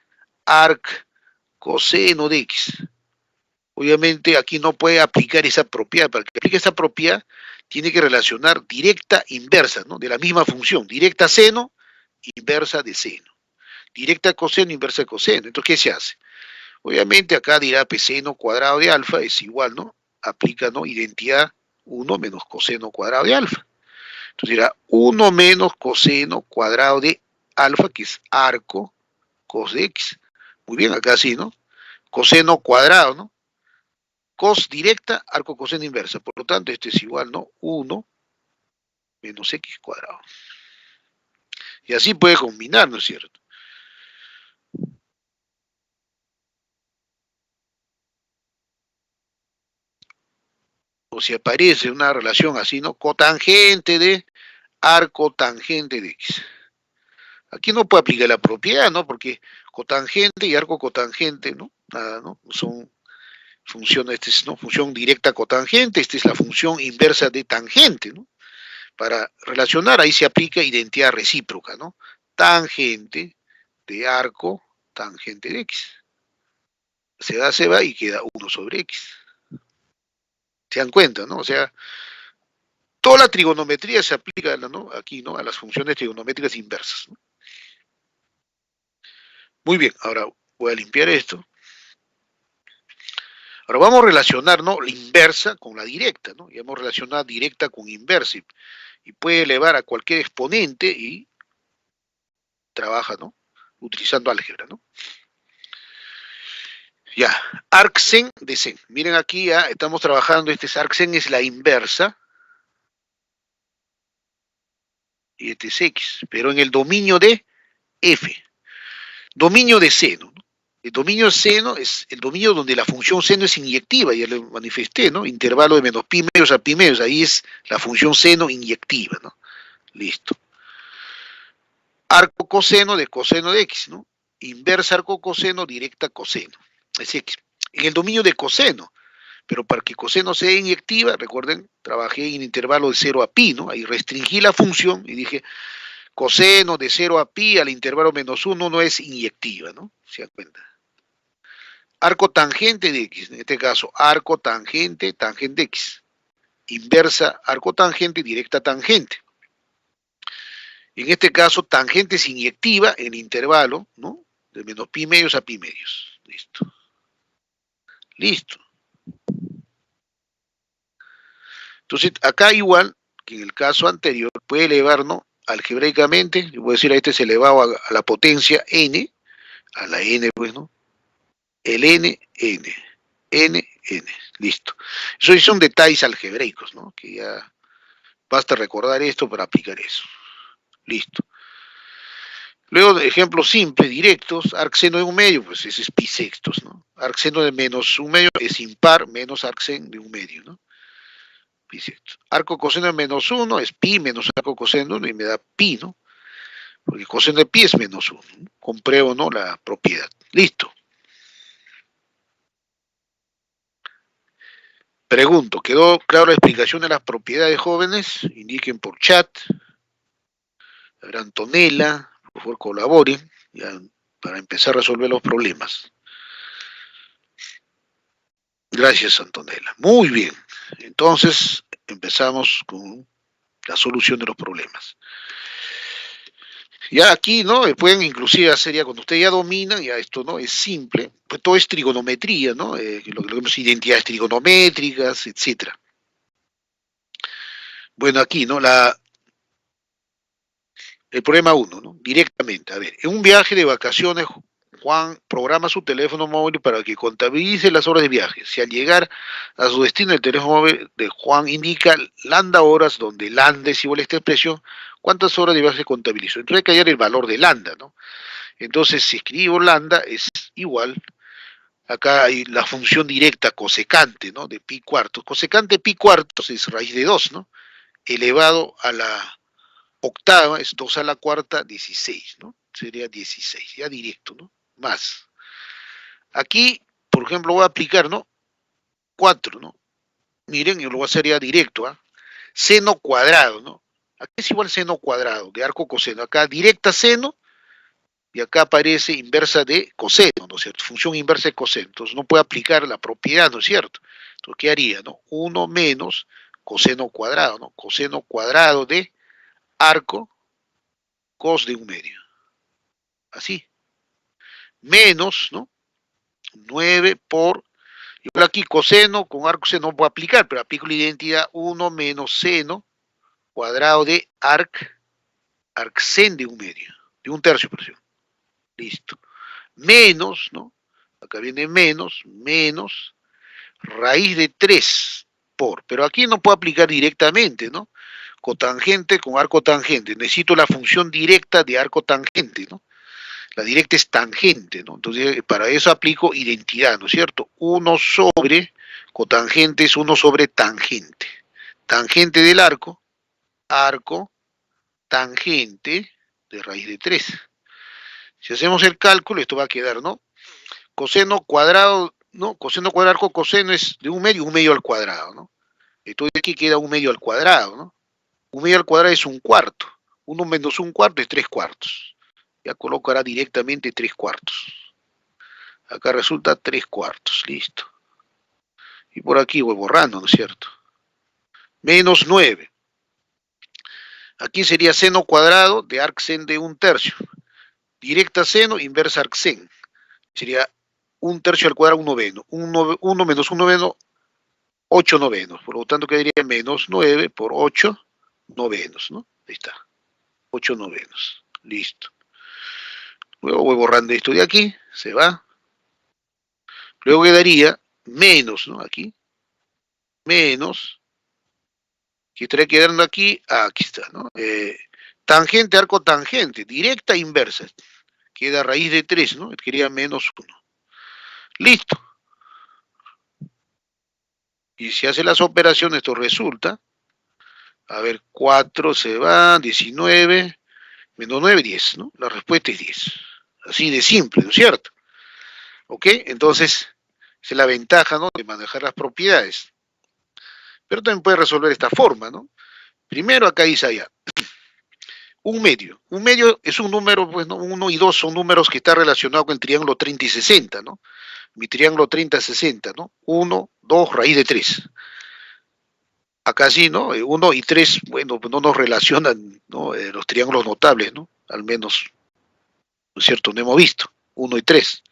arc coseno de x. Obviamente aquí no puede aplicar esa propiedad. Para que aplique esa propiedad, tiene que relacionar directa inversa, ¿no?, de la misma función. Directa seno, inversa de seno. Directa coseno, inversa de coseno. Entonces, ¿qué se hace? Obviamente acá dirá pues, seno cuadrado de alfa es igual, ¿no? Aplica, ¿no?, identidad 1 menos coseno cuadrado de alfa. Entonces dirá 1 menos coseno cuadrado de alfa, que es arco cos de x. Muy bien, acá sí, ¿no? Coseno cuadrado, ¿no? Cos directa, arco coseno inversa. Por lo tanto, este es igual, ¿no? 1 menos x cuadrado. Y así puede combinar, ¿no es cierto? O si aparece una relación así, ¿no? Cotangente de arco tangente de x. Aquí no puede aplicar la propiedad, ¿no? Porque cotangente y arco cotangente, ¿no? Nada, ¿no? Son funciones, esta es, ¿no?, función directa cotangente, esta es la función inversa de tangente, ¿no? Para relacionar, ahí se aplica identidad recíproca, ¿no? Tangente de arco tangente de x. Se va y queda 1 sobre x. ¿Se dan cuenta, no? O sea, toda la trigonometría se aplica, ¿no?, aquí, ¿no?, a las funciones trigonométricas inversas, ¿no? Muy bien, ahora voy a limpiar esto. Ahora vamos a relacionar, ¿no?, la inversa con la directa, ¿no? Y vamos a relacionar directa con inversa y puede elevar a cualquier exponente y trabaja, ¿no?, utilizando álgebra, ¿no? Ya, arcsen de sen. Miren aquí ya estamos trabajando, este es arcsen, es la inversa y este es x, pero en el dominio de f. Dominio de seno, ¿no? El dominio seno es el dominio donde la función seno es inyectiva, ya lo manifesté, ¿no? Intervalo de menos pi medios a pi medios, ahí es la función seno inyectiva, ¿no? Listo. Arco coseno de x, ¿no? Inversa arco coseno, directa coseno, es x. En el dominio de coseno, pero para que coseno sea inyectiva, recuerden, trabajé en intervalo de 0 a pi, ¿no? Ahí restringí la función y dije, coseno de 0 a pi al intervalo menos 1 no es inyectiva, ¿no? ¿Se dan cuenta? Arco tangente de x, en este caso, arco tangente, tangente x. Inversa, arco tangente, directa tangente. En este caso, tangente es inyectiva en intervalo, ¿no?, de menos pi medios a pi medios. Listo. Listo. Entonces, acá igual que en el caso anterior, puede elevar, ¿no?, algebraicamente, yo voy a decir a este es elevado a la potencia n, a la n, pues, ¿no? El n, listo. Eso son detalles algebraicos, ¿no?, que ya basta recordar esto para aplicar eso. Listo. Luego, de ejemplos simples, directos, arcseno de un medio, pues ese es pi sextos, ¿no? Arcseno de menos un medio es impar menos arcseno de un medio, ¿no? Pi sextos. Arco coseno de menos uno es pi menos arco coseno de uno y me da pi, ¿no? Porque coseno de pi es menos uno, ¿no? Compruebo, ¿no? La propiedad. Listo. Pregunto, ¿quedó clara la explicación de las propiedades, jóvenes? Indiquen por chat. A ver, Antonella, por favor colaboren ya, para empezar a resolver los problemas. Gracias, Antonella. Muy bien. Entonces, empezamos con la solución de los problemas. Ya aquí, ¿no? Pueden inclusive hacer ya, cuando ustedes ya dominan, ya esto, ¿no? Es simple, pues todo es trigonometría, ¿no? Lo que vemos identidades trigonométricas, etcétera. Bueno, aquí, ¿no? El problema uno, ¿no? Directamente. A ver, en un viaje de vacaciones, Juan programa su teléfono móvil para que contabilice las horas de viaje. Si al llegar a su destino el teléfono móvil de Juan indica lambda horas, donde lambda es igual a esta expresión, ¿cuántas horas de viaje contabilizó? Entonces hay que hallar el valor de lambda, ¿no? Entonces, si escribo lambda es igual, acá hay la función directa cosecante, ¿no? De pi cuartos. Cosecante pi cuartos es raíz de 2, ¿no? Elevado a la octava es 2 a la cuarta, 16, ¿no? Sería 16, ya directo, ¿no? Más. Aquí, por ejemplo, voy a aplicar, ¿no? 4, ¿no? Miren, yo lo voy a hacer ya directo, ¿ah? Seno cuadrado, ¿no? Aquí es igual seno cuadrado, de arco coseno. Acá directa seno, y acá aparece inversa de coseno, ¿no es cierto? Función inversa de coseno. Entonces no puede aplicar la propiedad, ¿no es cierto? Entonces, ¿qué haría, no? 1 menos coseno cuadrado, ¿no? Coseno cuadrado de arco cos de un medio. Así. Menos, ¿no? 9 por, igual aquí coseno con arco seno no puedo aplicar, pero aplico la identidad 1 menos seno cuadrado de arcsen de un medio, de un tercio, por ejemplo. Listo. Menos, ¿no? Acá viene menos raíz de 3 por, pero aquí no puedo aplicar directamente, ¿no? Cotangente con arco tangente. Necesito la función directa de arco tangente, ¿no? La directa es tangente, ¿no? Entonces, para eso aplico identidad, ¿no es cierto? 1 sobre, cotangente es 1 sobre tangente. Tangente del arco, tangente de raíz de 3. Si hacemos el cálculo, esto va a quedar, ¿no? Coseno cuadrado, ¿no? Coseno cuadrado arco coseno es de un medio al cuadrado, ¿no? Entonces aquí queda un medio al cuadrado, ¿no? Un medio al cuadrado es un cuarto. 1 menos un cuarto es 3 cuartos. Ya colocará directamente 3 cuartos. Acá resulta 3 cuartos, listo. Y por aquí voy borrando, ¿no es cierto? Menos 9. Aquí sería seno cuadrado de arcsen de un tercio. Directa seno, inversa arcsen. Sería un tercio al cuadrado, un noveno. 1 menos un noveno, 8 novenos. Por lo tanto, quedaría menos 9 por 8 novenos, ¿no? Ahí está. 8 novenos. Listo. Luego voy borrando esto de aquí, se va. Luego quedaría menos, ¿no? Aquí. Menos. ¿Qué estaría quedando aquí? Ah, aquí está, ¿no? Tangente, arco tangente. Directa e inversa. Queda raíz de 3, ¿no? Quería menos 1. Listo. Y si hace las operaciones, esto resulta. A ver, 4 se va, 19, menos 9, 10, ¿no? La respuesta es 10. Así de simple, ¿no es cierto? ¿Ok? Entonces, esa es la ventaja, ¿no? De manejar las propiedades. Pero también puede resolver de esta forma, ¿no? Primero acá dice allá, un medio. Un medio es un número, pues, ¿no? 1 y 2 son números que están relacionados con el triángulo 30 y 60, ¿no? Mi triángulo 30-60, ¿no? 1, 2, raíz de 3. Acá sí, ¿no? 1 y 3, bueno, pues no nos relacionan, ¿no? Los triángulos notables, ¿no? Al menos, ¿no es cierto? No hemos visto. 1 y 3.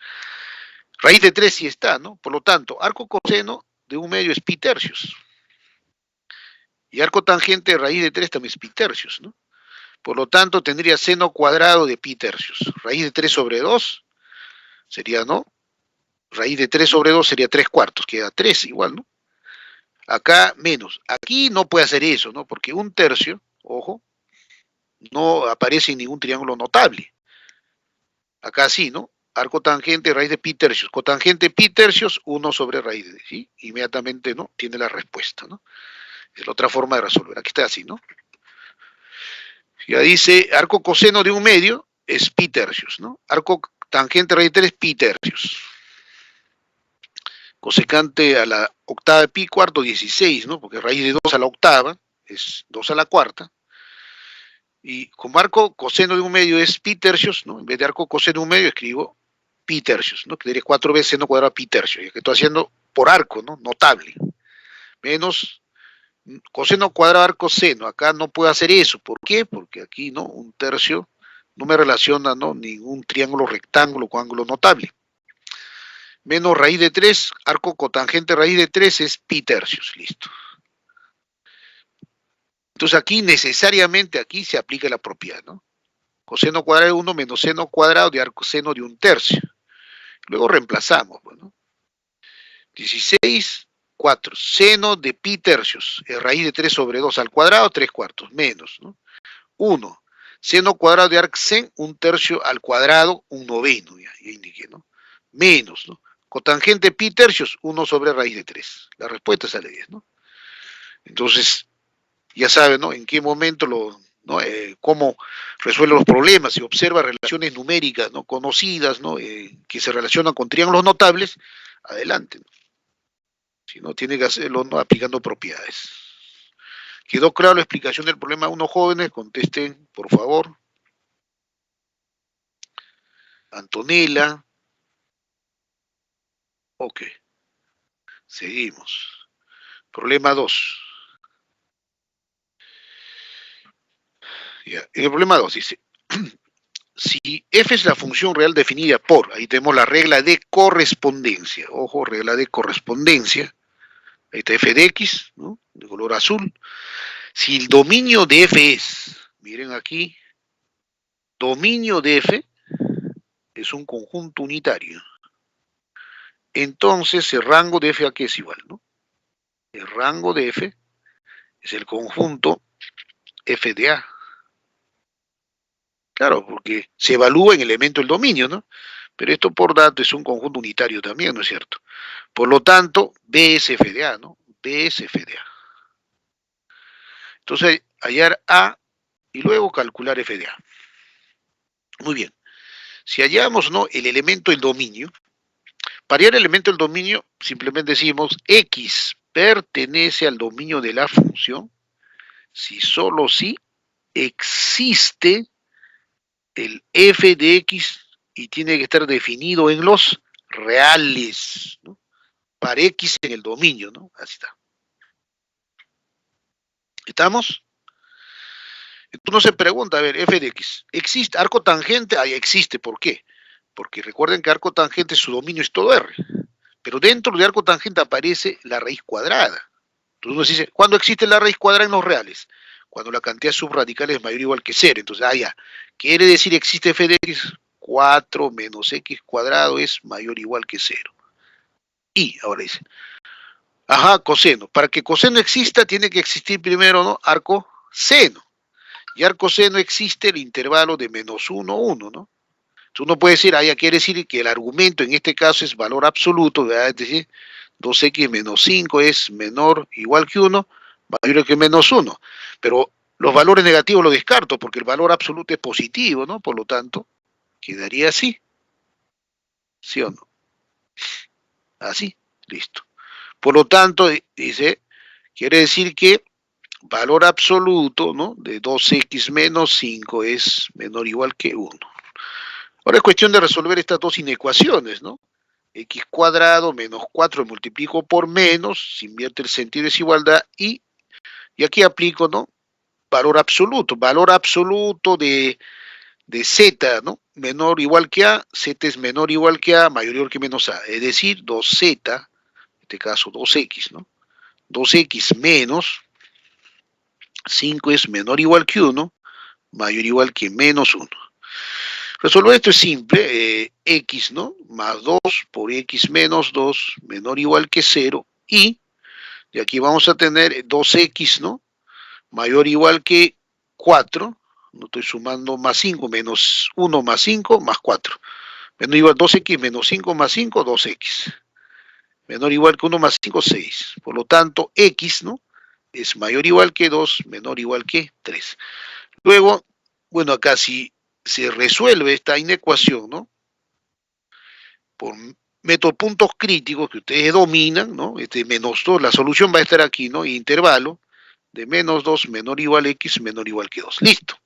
Raíz de 3 sí está, ¿no? Por lo tanto, arco coseno de un medio es pi tercios. Y arco tangente de raíz de 3 también es pi tercios, ¿no? Por lo tanto, tendría seno cuadrado de pi tercios. Raíz de 3 sobre 2 sería, ¿no? Raíz de 3 sobre 2 sería 3 cuartos, queda 3 igual, ¿no? Acá menos. Aquí no puede hacer eso, ¿no? Porque un tercio, ojo, no aparece en ningún triángulo notable. Acá sí, ¿no? Arco tangente, raíz de pi tercios. Cotangente pi tercios, 1 sobre raíz de, ¿sí? Inmediatamente, ¿no? Tiene la respuesta, ¿no? Es la otra forma de resolver. Aquí está así, ¿no? Ya dice, arco coseno de un medio es pi tercios, ¿no? Arco tangente raíz de 3 pi tercios. Cosecante a la octava de pi cuarto, 16, ¿no? Porque raíz de 2 a la octava es 2 a la cuarta. Y como arco coseno de un medio es pi tercios, ¿no? En vez de arco coseno de un medio escribo pi tercios, ¿no? Que sería 4 veces seno cuadrado pi tercios, ya que estoy haciendo por arco, ¿no? Notable. Menos coseno cuadrado arco seno. Acá no puedo hacer eso. ¿Por qué? Porque aquí, ¿no? Un tercio no me relaciona, ¿no? Ningún triángulo rectángulo con ángulo notable. Menos raíz de 3, arco cotangente raíz de 3 es pi tercios. Listo. Entonces aquí necesariamente aquí se aplica la propiedad, ¿no? Coseno cuadrado de 1 menos seno cuadrado de arco seno de un tercio. Luego reemplazamos, bueno. 16, 4. Seno de pi tercios. Es raíz de 3 sobre 2 al cuadrado, 3 cuartos. Menos, ¿no? 1. Seno cuadrado de arc sen, un tercio al cuadrado, un noveno. Ya indiqué, ¿no? Menos, ¿no? Cotangente pi tercios, 1 sobre raíz de 3. La respuesta sale 10, ¿no? Entonces, ya saben, ¿no? En qué momento ¿no? Cómo resuelve los problemas, si observa relaciones numéricas, ¿no? Conocidas, ¿no? Que se relacionan con triángulos notables, adelante, ¿no? Si no, tiene que hacerlo, ¿no? Aplicando propiedades. ¿Quedó claro la explicación del problema 1, jóvenes? Contesten, por favor. Antonella. Ok. Seguimos. Problema 2. Ya. En el problema 2 dice, si f es la función real definida por, ahí tenemos la regla de correspondencia, ojo, regla de correspondencia, ahí está f de x, ¿no? De color azul. Si el dominio de f es, miren aquí, dominio de f es un conjunto unitario, entonces el rango de f a qué es igual, ¿no? El rango de f es el conjunto f de a. Claro, porque se evalúa en elemento el dominio, ¿no? Pero esto por dato es un conjunto unitario también, ¿no es cierto? Por lo tanto, B es f de a, ¿no? B es f de a. Entonces, hallar a y luego calcular f de a. Muy bien. Si hallamos, ¿no? El elemento del dominio, para hallar el elemento del dominio, simplemente decimos x pertenece al dominio de la función si solo si existe el f de x y tiene que estar definido en los reales, ¿no? Para x en el dominio, ¿no? Así está. ¿Estamos? Entonces uno se pregunta, a ver, f de x, ¿existe arco tangente? Ahí existe, ¿por qué? Porque recuerden que arco tangente su dominio es todo r, pero dentro de arco tangente aparece la raíz cuadrada. Entonces uno dice, ¿cuándo existe la raíz cuadrada en los reales? Cuando la cantidad subradical es mayor o igual que 0. Entonces, ya, quiere decir existe f de x, 4 menos x cuadrado es mayor o igual que 0. Y, ahora dice, ajá, coseno. Para que coseno exista, tiene que existir primero, ¿no? Arco seno. Y arco seno existe el intervalo de menos 1, 1, ¿no? Entonces uno puede decir, ya quiere decir que el argumento en este caso es valor absoluto, ¿verdad? Es decir, 2x menos 5 es menor o igual que 1, mayor que menos 1. Pero los valores negativos los descarto porque el valor absoluto es positivo, ¿no? Por lo tanto, quedaría así. ¿Sí o no? Así, listo. Por lo tanto, dice, quiere decir que valor absoluto, ¿no? De 2x menos 5 es menor o igual que 1. Ahora es cuestión de resolver estas dos inecuaciones, ¿no? X cuadrado menos 4 multiplico por menos, se invierte el sentido de desigualdad y aquí aplico, ¿no? Valor absoluto de z, ¿no? Menor o igual que a, z es menor o igual que a, mayor o igual que menos a, es decir, 2z, en este caso 2x, ¿no? 2x menos 5 es menor o igual que 1, mayor o igual que menos 1. Resolver esto es simple, x, ¿no? Más 2 por x menos 2, menor o igual que 0, y de aquí vamos a tener 2x, ¿no? Mayor o igual que 4, no estoy sumando más 5, menos 1 más 5 más 4. Menor o igual a 2x menos 5 más 5, 2x. Menor o igual que 1 más 5, 6. Por lo tanto, x, ¿no?, es mayor o igual que 2, menor o igual que 3. Luego, bueno, acá si se resuelve esta inecuación, ¿no?, por método puntos críticos que ustedes dominan, ¿no?, menos 2, la solución va a estar aquí, ¿no?, intervalo de menos 2 menor o igual a x menor o igual que 2. Listo.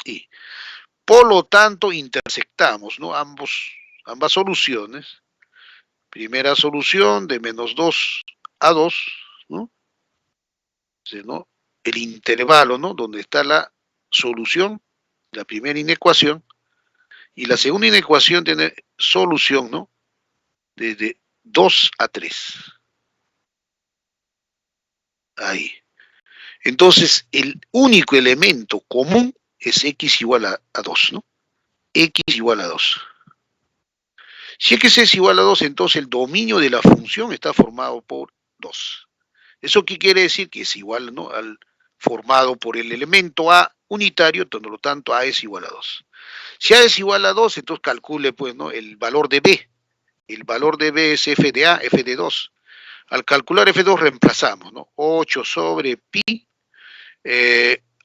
Y por lo tanto intersectamos, ¿no?, ambas soluciones. Primera solución de menos 2 a 2, ¿no? Entonces, ¿no?, el intervalo, ¿no?, donde está la solución, la primera inecuación, y la segunda inecuación tiene solución, ¿no?, desde 2 a 3. Ahí. Entonces, el único elemento común es x igual a 2, ¿no? X igual a 2. Si x es igual a 2, entonces el dominio de la función está formado por 2. ¿Eso qué quiere decir? Que es igual, ¿no?, al formado por el elemento A unitario, por lo tanto A es igual a 2. Si A es igual a 2, entonces calcule, pues, ¿no?, el valor de B. El valor de B es f de A, f de 2. Al calcular f2 reemplazamos, ¿no? 8 sobre pi,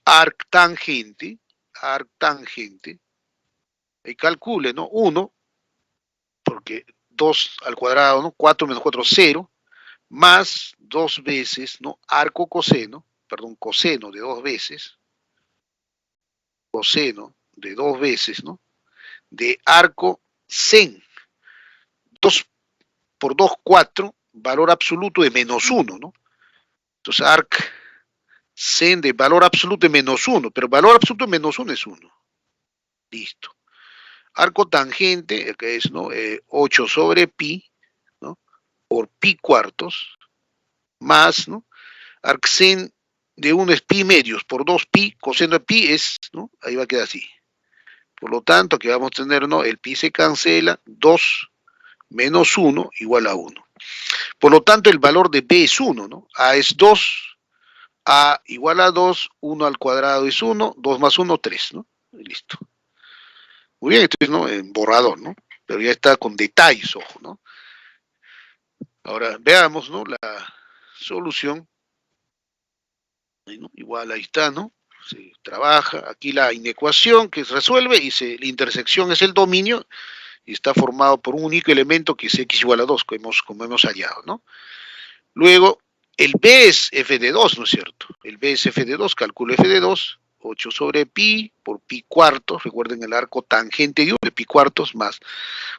arctangente, y calcule, ¿no?, 1, porque 2 al cuadrado, ¿no?, 4 menos 4, 0, más 2 veces, ¿no?, arco coseno, perdón, coseno de 2 veces, ¿no?, de arco sen. 2 por 2, 4, valor absoluto de menos 1, ¿no? Entonces, arc sen de valor absoluto de menos 1, pero valor absoluto de menos 1 es 1. Listo. Arco tangente, que es, ¿no?, 8 sobre pi, ¿no?, por pi cuartos, más, ¿no?, arcsen de 1 es pi medios por 2 pi, coseno de pi es, ¿no?, ahí va a quedar así. Por lo tanto, aquí vamos a tener, ¿no?, el pi se cancela, 2 menos 1 igual a 1. Por lo tanto, el valor de B es 1, ¿no? A es 2, A igual a 2, 1 al cuadrado es 1, 2 más 1, 3, ¿no? Y listo. Muy bien, esto es, ¿no?, en borrador, ¿no? Pero ya está con detalles, ojo, ¿no? Ahora, veamos, ¿no?, la solución. ¿No? Igual ahí está, ¿no? Se trabaja aquí la inecuación que se resuelve y la intersección es el dominio y está formado por un único elemento que es x igual a 2, como hemos hallado, ¿no? Luego, el b es f de 2, ¿no es cierto? El b es f de 2, calculo f de 2, 8 sobre pi por pi cuartos, recuerden el arco tangente de 1 de pi cuartos, más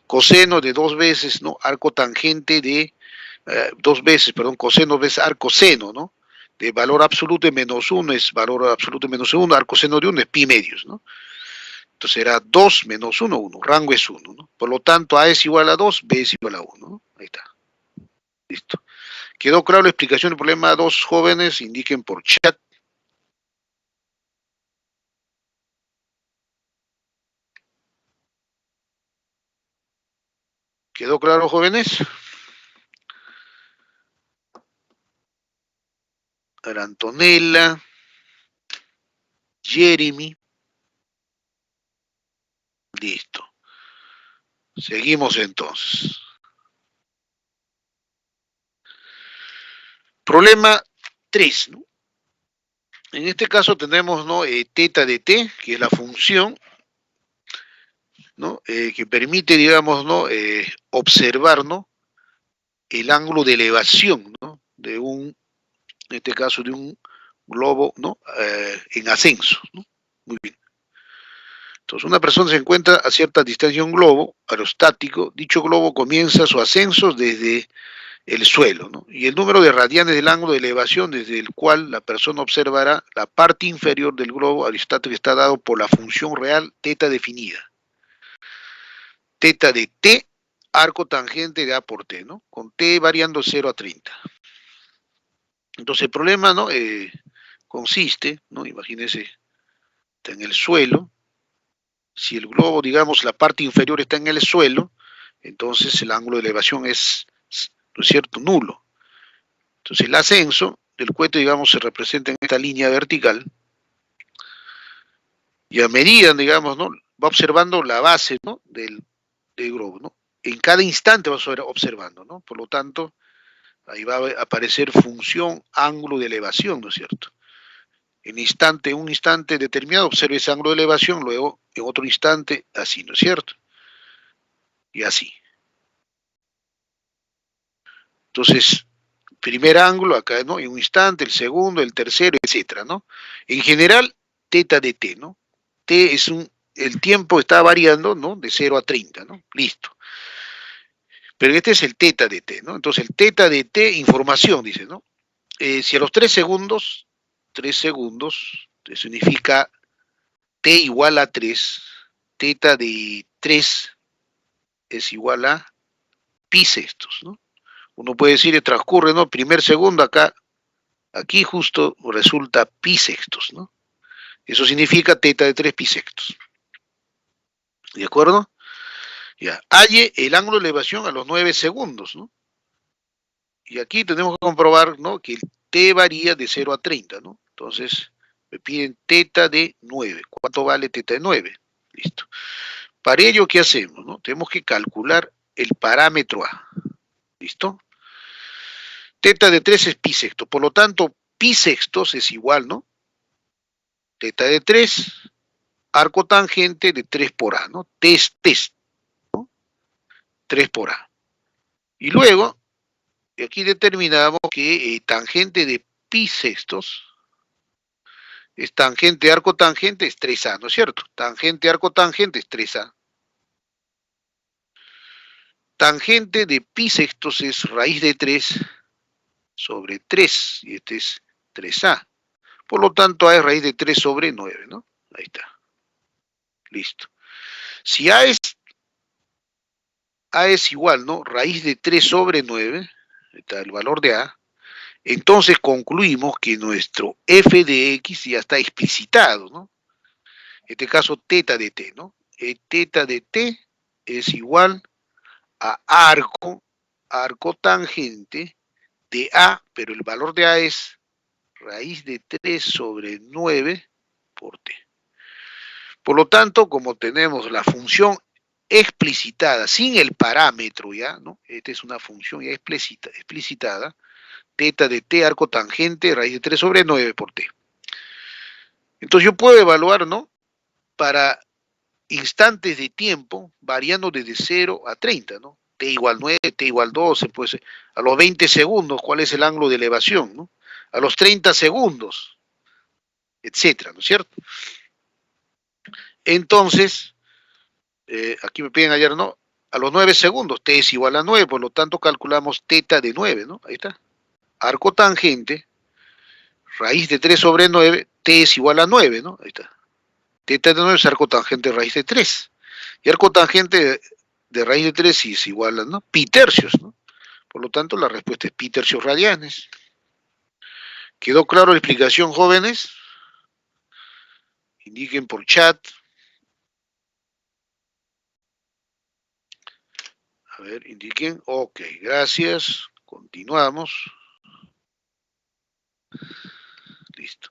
coseno de 2 veces, ¿no?, arco tangente de 2 veces, perdón, coseno veces arco seno, ¿no?, de valor absoluto de menos 1 es valor absoluto de menos 1, arco seno de 1 es pi medios, ¿no? Entonces era 2 menos 1, 1, rango es 1, ¿no? Por lo tanto, A es igual a 2, B es igual a 1, ¿no? Ahí está. Listo. ¿Quedó claro la explicación del problema? 2 jóvenes, indiquen por chat. ¿Quedó claro, jóvenes? Antonella, Jeremy. Listo. Seguimos entonces. Problema 3, ¿no? En este caso tenemos, ¿no?, teta de t, que es la función, ¿no?, que permite, digamos, ¿no?, observar, ¿no?, el ángulo de elevación, ¿no?, de un, en este caso, de un globo, ¿no?, en ascenso, ¿no? Muy bien. Entonces, una persona se encuentra a cierta distancia de un globo aerostático. Dicho globo comienza su ascenso desde el suelo, ¿no?, y el número de radianes del ángulo de elevación desde el cual la persona observará la parte inferior del globo aerostático está dado por la función real teta definida. Teta de t, arco tangente de a por t, ¿no?, con t variando 0 a 30. Entonces el problema, ¿no?, consiste, ¿no?, imagínense, está en el suelo. Si el globo, digamos, la parte inferior está en el suelo, entonces el ángulo de elevación es, ¿no es cierto?, nulo. Entonces el ascenso del cohete, digamos, se representa en esta línea vertical, Y a medida, digamos, ¿no? Va observando la base, ¿no? del globo, ¿no? En cada instante va observando, ¿no? Por lo tanto, ahí va a aparecer función ángulo de elevación, ¿no es cierto? En un instante determinado observe ese ángulo de elevación, luego en otro instante así, ¿no es cierto? Y así. Entonces, primer ángulo acá, ¿no? En un instante, el segundo, el tercero, etcétera, ¿no? En general, teta de t, ¿no? T es el tiempo está variando, ¿no? De 0 a 30, ¿no? Listo. Pero este es el teta de t, ¿no? Entonces, el teta de t, información, dice, ¿no? Si a los 3 segundos, significa t igual a 3, teta de 3 es igual a pi sextos, ¿no? Uno puede decir, transcurre, ¿no? Primer segundo acá, aquí justo resulta pi sextos, ¿no? Eso significa teta de 3 pi sextos. ¿De acuerdo? Ya. Halle el ángulo de elevación a los 9 segundos, ¿no? Y aquí tenemos que comprobar, ¿no? Que el t varía de 0 a 30, ¿no? Entonces, me piden teta de 9. ¿Cuánto vale teta de 9? Listo. Para ello, ¿qué hacemos? ¿No? Tenemos que calcular el parámetro A. ¿Listo? Teta de 3 es pi sexto. Por lo tanto, pi sextos es igual, ¿no? Teta de 3, arco tangente de 3 por A, ¿no? Test, ¿no? 3 por A. Y luego, aquí determinamos que tangente de pi sextos es tangente, arco tangente es 3A, ¿no es cierto? Tangente, arco tangente es 3A. Tangente de pi sextos es raíz de 3 sobre 3, y este es 3A. Por lo tanto, A es raíz de 3 sobre 9, ¿no? Ahí está. Listo. Si A es igual, ¿no? Raíz de 3 sobre 9, está el valor de A, entonces concluimos que nuestro f de x ya está explicitado, ¿no? En este caso, teta de t, ¿no? Teta de t es igual a arco tangente de A, pero el valor de A es raíz de 3 sobre 9 por t. Por lo tanto, como tenemos la función explicitada, sin el parámetro ya, ¿no? Esta es una función ya explicitada, teta de t, arco tangente, raíz de 3 sobre 9 por t. Entonces yo puedo evaluar, ¿no? Para instantes de tiempo, variando desde 0 a 30, ¿no? T igual 9, t igual 12, pues a los 20 segundos, ¿cuál es el ángulo de elevación, ¿no? A los 30 segundos, etcétera, ¿no es cierto? Entonces, aquí me piden ayer, ¿no? A los 9 segundos, t es igual a 9, por lo tanto calculamos teta de 9, ¿no? Ahí está. Arco tangente, raíz de 3 sobre 9, t es igual a 9, ¿no? Ahí está. Teta de 9 es arco tangente de raíz de 3. Y arco tangente de raíz de 3 sí es igual a, ¿no? Pi tercios, ¿no? Por lo tanto, la respuesta es pi tercios radianes. ¿Quedó claro la explicación, jóvenes? Indiquen por chat. A ver, indiquen. Ok, gracias. Continuamos. Listo.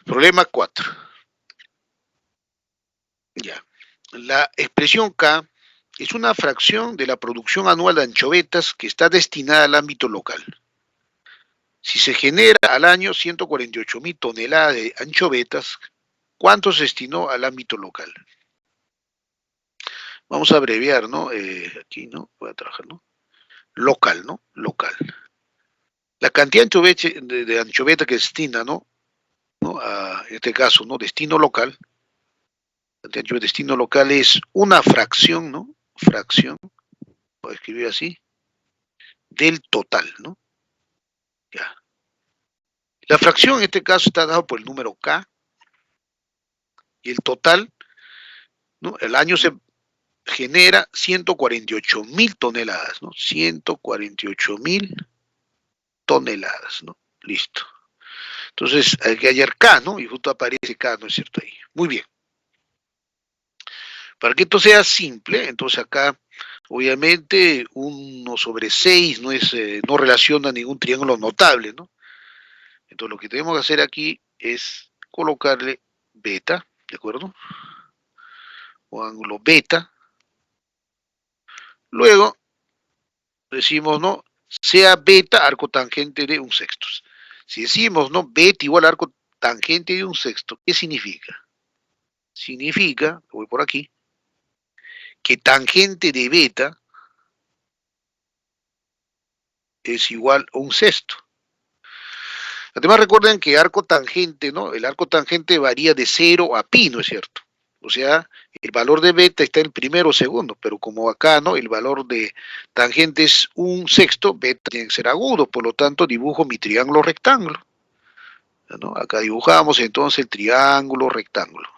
Problema 4. Ya. La expresión K es una fracción de la producción anual de anchovetas que está destinada al ámbito local. Si se genera al año 148.000 toneladas de anchovetas, ¿cuánto se destinó al ámbito local? Vamos a abreviar, ¿no? Aquí, ¿no? Voy a trabajar, ¿no? Local, ¿no? Local. La cantidad de anchoveta que destina, ¿no? En este caso, ¿no? Destino local. La cantidad de destino local es una fracción, ¿no? Fracción, voy a escribir así, del total, ¿no? Ya. La fracción en este caso está dado por el número K y el total, ¿no? El año se genera 148.000 toneladas, ¿no? 148.000 toneladas, ¿no? Listo. Entonces, hay que hallar K, ¿no? Y justo aparece K, ¿no es cierto? Ahí. Muy bien. Para que esto sea simple, entonces acá, obviamente, 1 sobre 6 no relaciona ningún triángulo notable, ¿no? Entonces, lo que tenemos que hacer aquí es colocarle beta, ¿de acuerdo? O ángulo beta. Luego decimos, ¿no? Sea beta arco tangente de un sexto. Si decimos, ¿no? Beta igual a arco tangente de un sexto, ¿qué significa? Significa, voy por aquí, que tangente de beta es igual a un sexto. Además recuerden que arco tangente, ¿no? El arco tangente varía de 0 a pi, ¿no es cierto? O sea, el valor de beta está en primero o segundo, pero como acá, ¿no? El valor de tangente es un sexto, beta tiene que ser agudo, por lo tanto dibujo mi triángulo rectángulo, ¿no? Acá dibujamos entonces el triángulo rectángulo.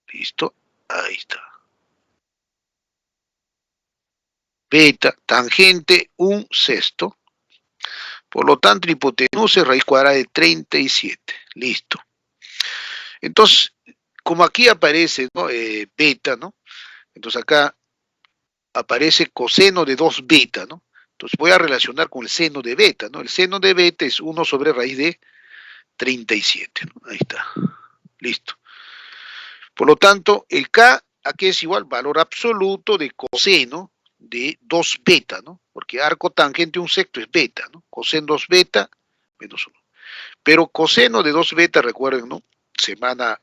¿Listo? Ahí está. Beta, tangente, un sexto. Por lo tanto, la hipotenusa es raíz cuadrada de 37. Listo. Entonces, como aquí aparece, ¿no? Beta, ¿no? Entonces acá aparece coseno de 2 beta, ¿no? Entonces voy a relacionar con el seno de beta, ¿no? El seno de beta es 1 sobre raíz de 37, ¿no? Ahí está. Listo. Por lo tanto, el K aquí es igual valor absoluto de coseno de 2 beta, ¿no? Porque arco tangente un sexto es beta, ¿no? Coseno 2 beta menos 1. Pero coseno de 2 beta, recuerden, ¿no? Semana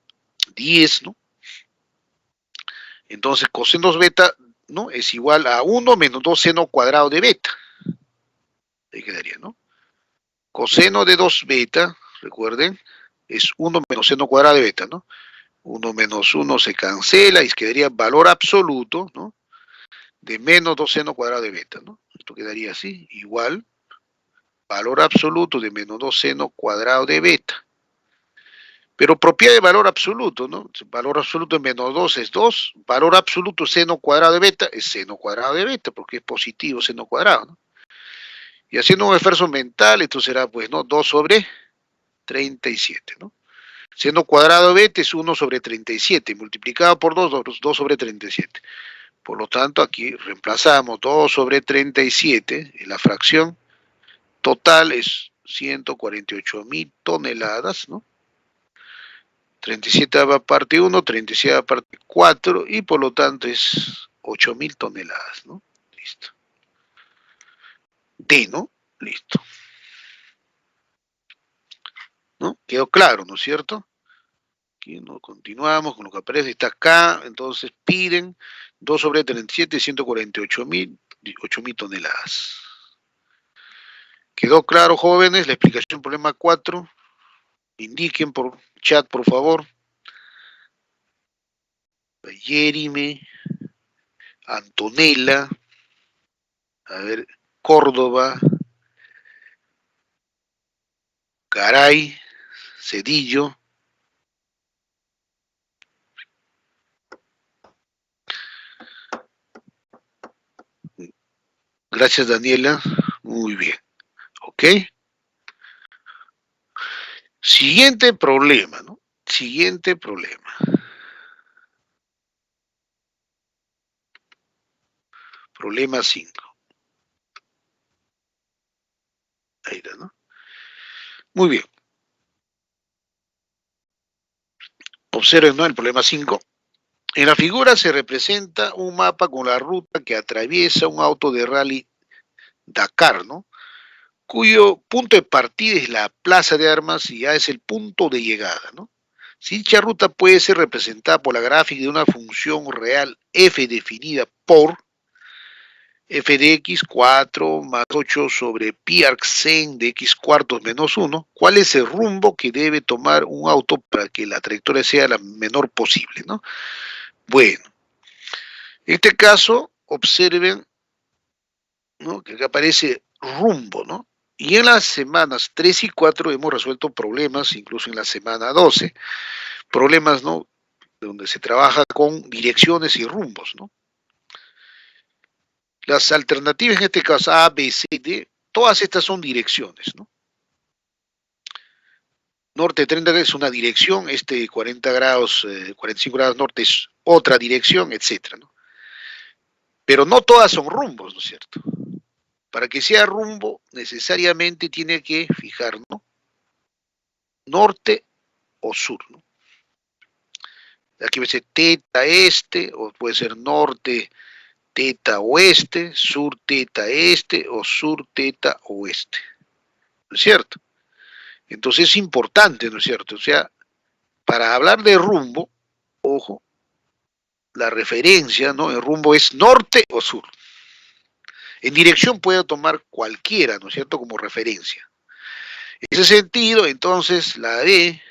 10, ¿no? Entonces, coseno 2 beta, ¿no? Es igual a 1 menos 2 seno cuadrado de beta. Ahí quedaría, ¿no? Coseno de 2 beta, recuerden, es 1 menos seno cuadrado de beta, ¿no? 1 menos 1 se cancela y quedaría valor absoluto, ¿no? De menos 2 seno cuadrado de beta, ¿no? Esto quedaría así, igual, valor absoluto de menos 2 seno cuadrado de beta. Pero propiedad de valor absoluto, ¿no? Valor absoluto de menos 2 es 2, valor absoluto seno cuadrado de beta es seno cuadrado de beta, porque es positivo seno cuadrado, ¿no? Y haciendo un esfuerzo mental, esto será, pues, ¿no? 2 sobre 37, ¿no? Seno cuadrado de beta es 1 sobre 37, multiplicado por 2, 2 sobre 37. Por lo tanto, aquí reemplazamos 2 sobre 37 en la fracción total es 148.000 toneladas, ¿no? 37 parte 1, 37 parte 4 y por lo tanto es 8.000 toneladas, ¿no? Listo. D, ¿no? Listo. ¿No? Quedó claro, ¿no es cierto? Aquí no continuamos con lo que aparece, está acá, entonces piden 2 sobre 37, 148.000 toneladas. ¿Quedó claro, jóvenes? La explicación del problema 4. Indiquen por chat, por favor. Yerime, Antonella, a ver, Córdoba, Garay, Cedillo. Gracias, Daniela. Muy bien. ¿Ok? Siguiente problema, ¿no? Siguiente problema. Problema 5. Ahí está, ¿no? Muy bien. Observen, ¿no? El problema 5. En la figura se representa un mapa con la ruta que atraviesa un auto de rally Dakar, ¿no? Cuyo punto de partida es la plaza de armas y ya es el punto de llegada, ¿no? Si dicha ruta puede ser representada por la gráfica de una función real f definida por f de x 4 más 8 sobre pi arcsen de x cuartos menos 1, ¿cuál es el rumbo que debe tomar un auto para que la trayectoria sea la menor posible, ¿no? Bueno, en este caso, observen, ¿no? Que acá aparece rumbo, ¿no? Y en las semanas 3 y 4 hemos resuelto problemas, incluso en la semana 12, problemas, ¿no? Donde se trabaja con direcciones y rumbos, ¿no? Las alternativas en este caso A, B, C, D, todas estas son direcciones, ¿no? Norte 30 grados es una dirección, 40 grados, 45 grados norte es otra dirección, etcétera, ¿no? Pero no todas son rumbos, ¿no es cierto? Para que sea rumbo, necesariamente tiene que fijar, ¿no? Norte o sur, ¿no? Aquí va a ser teta este, o puede ser norte, teta oeste, sur teta este, o sur teta oeste. ¿No es cierto? Entonces es importante, ¿no es cierto? O sea, para hablar de rumbo, ojo, la referencia, ¿no? El rumbo es norte o sur. En dirección puede tomar cualquiera, ¿no es cierto?, como referencia. En ese sentido, entonces, la D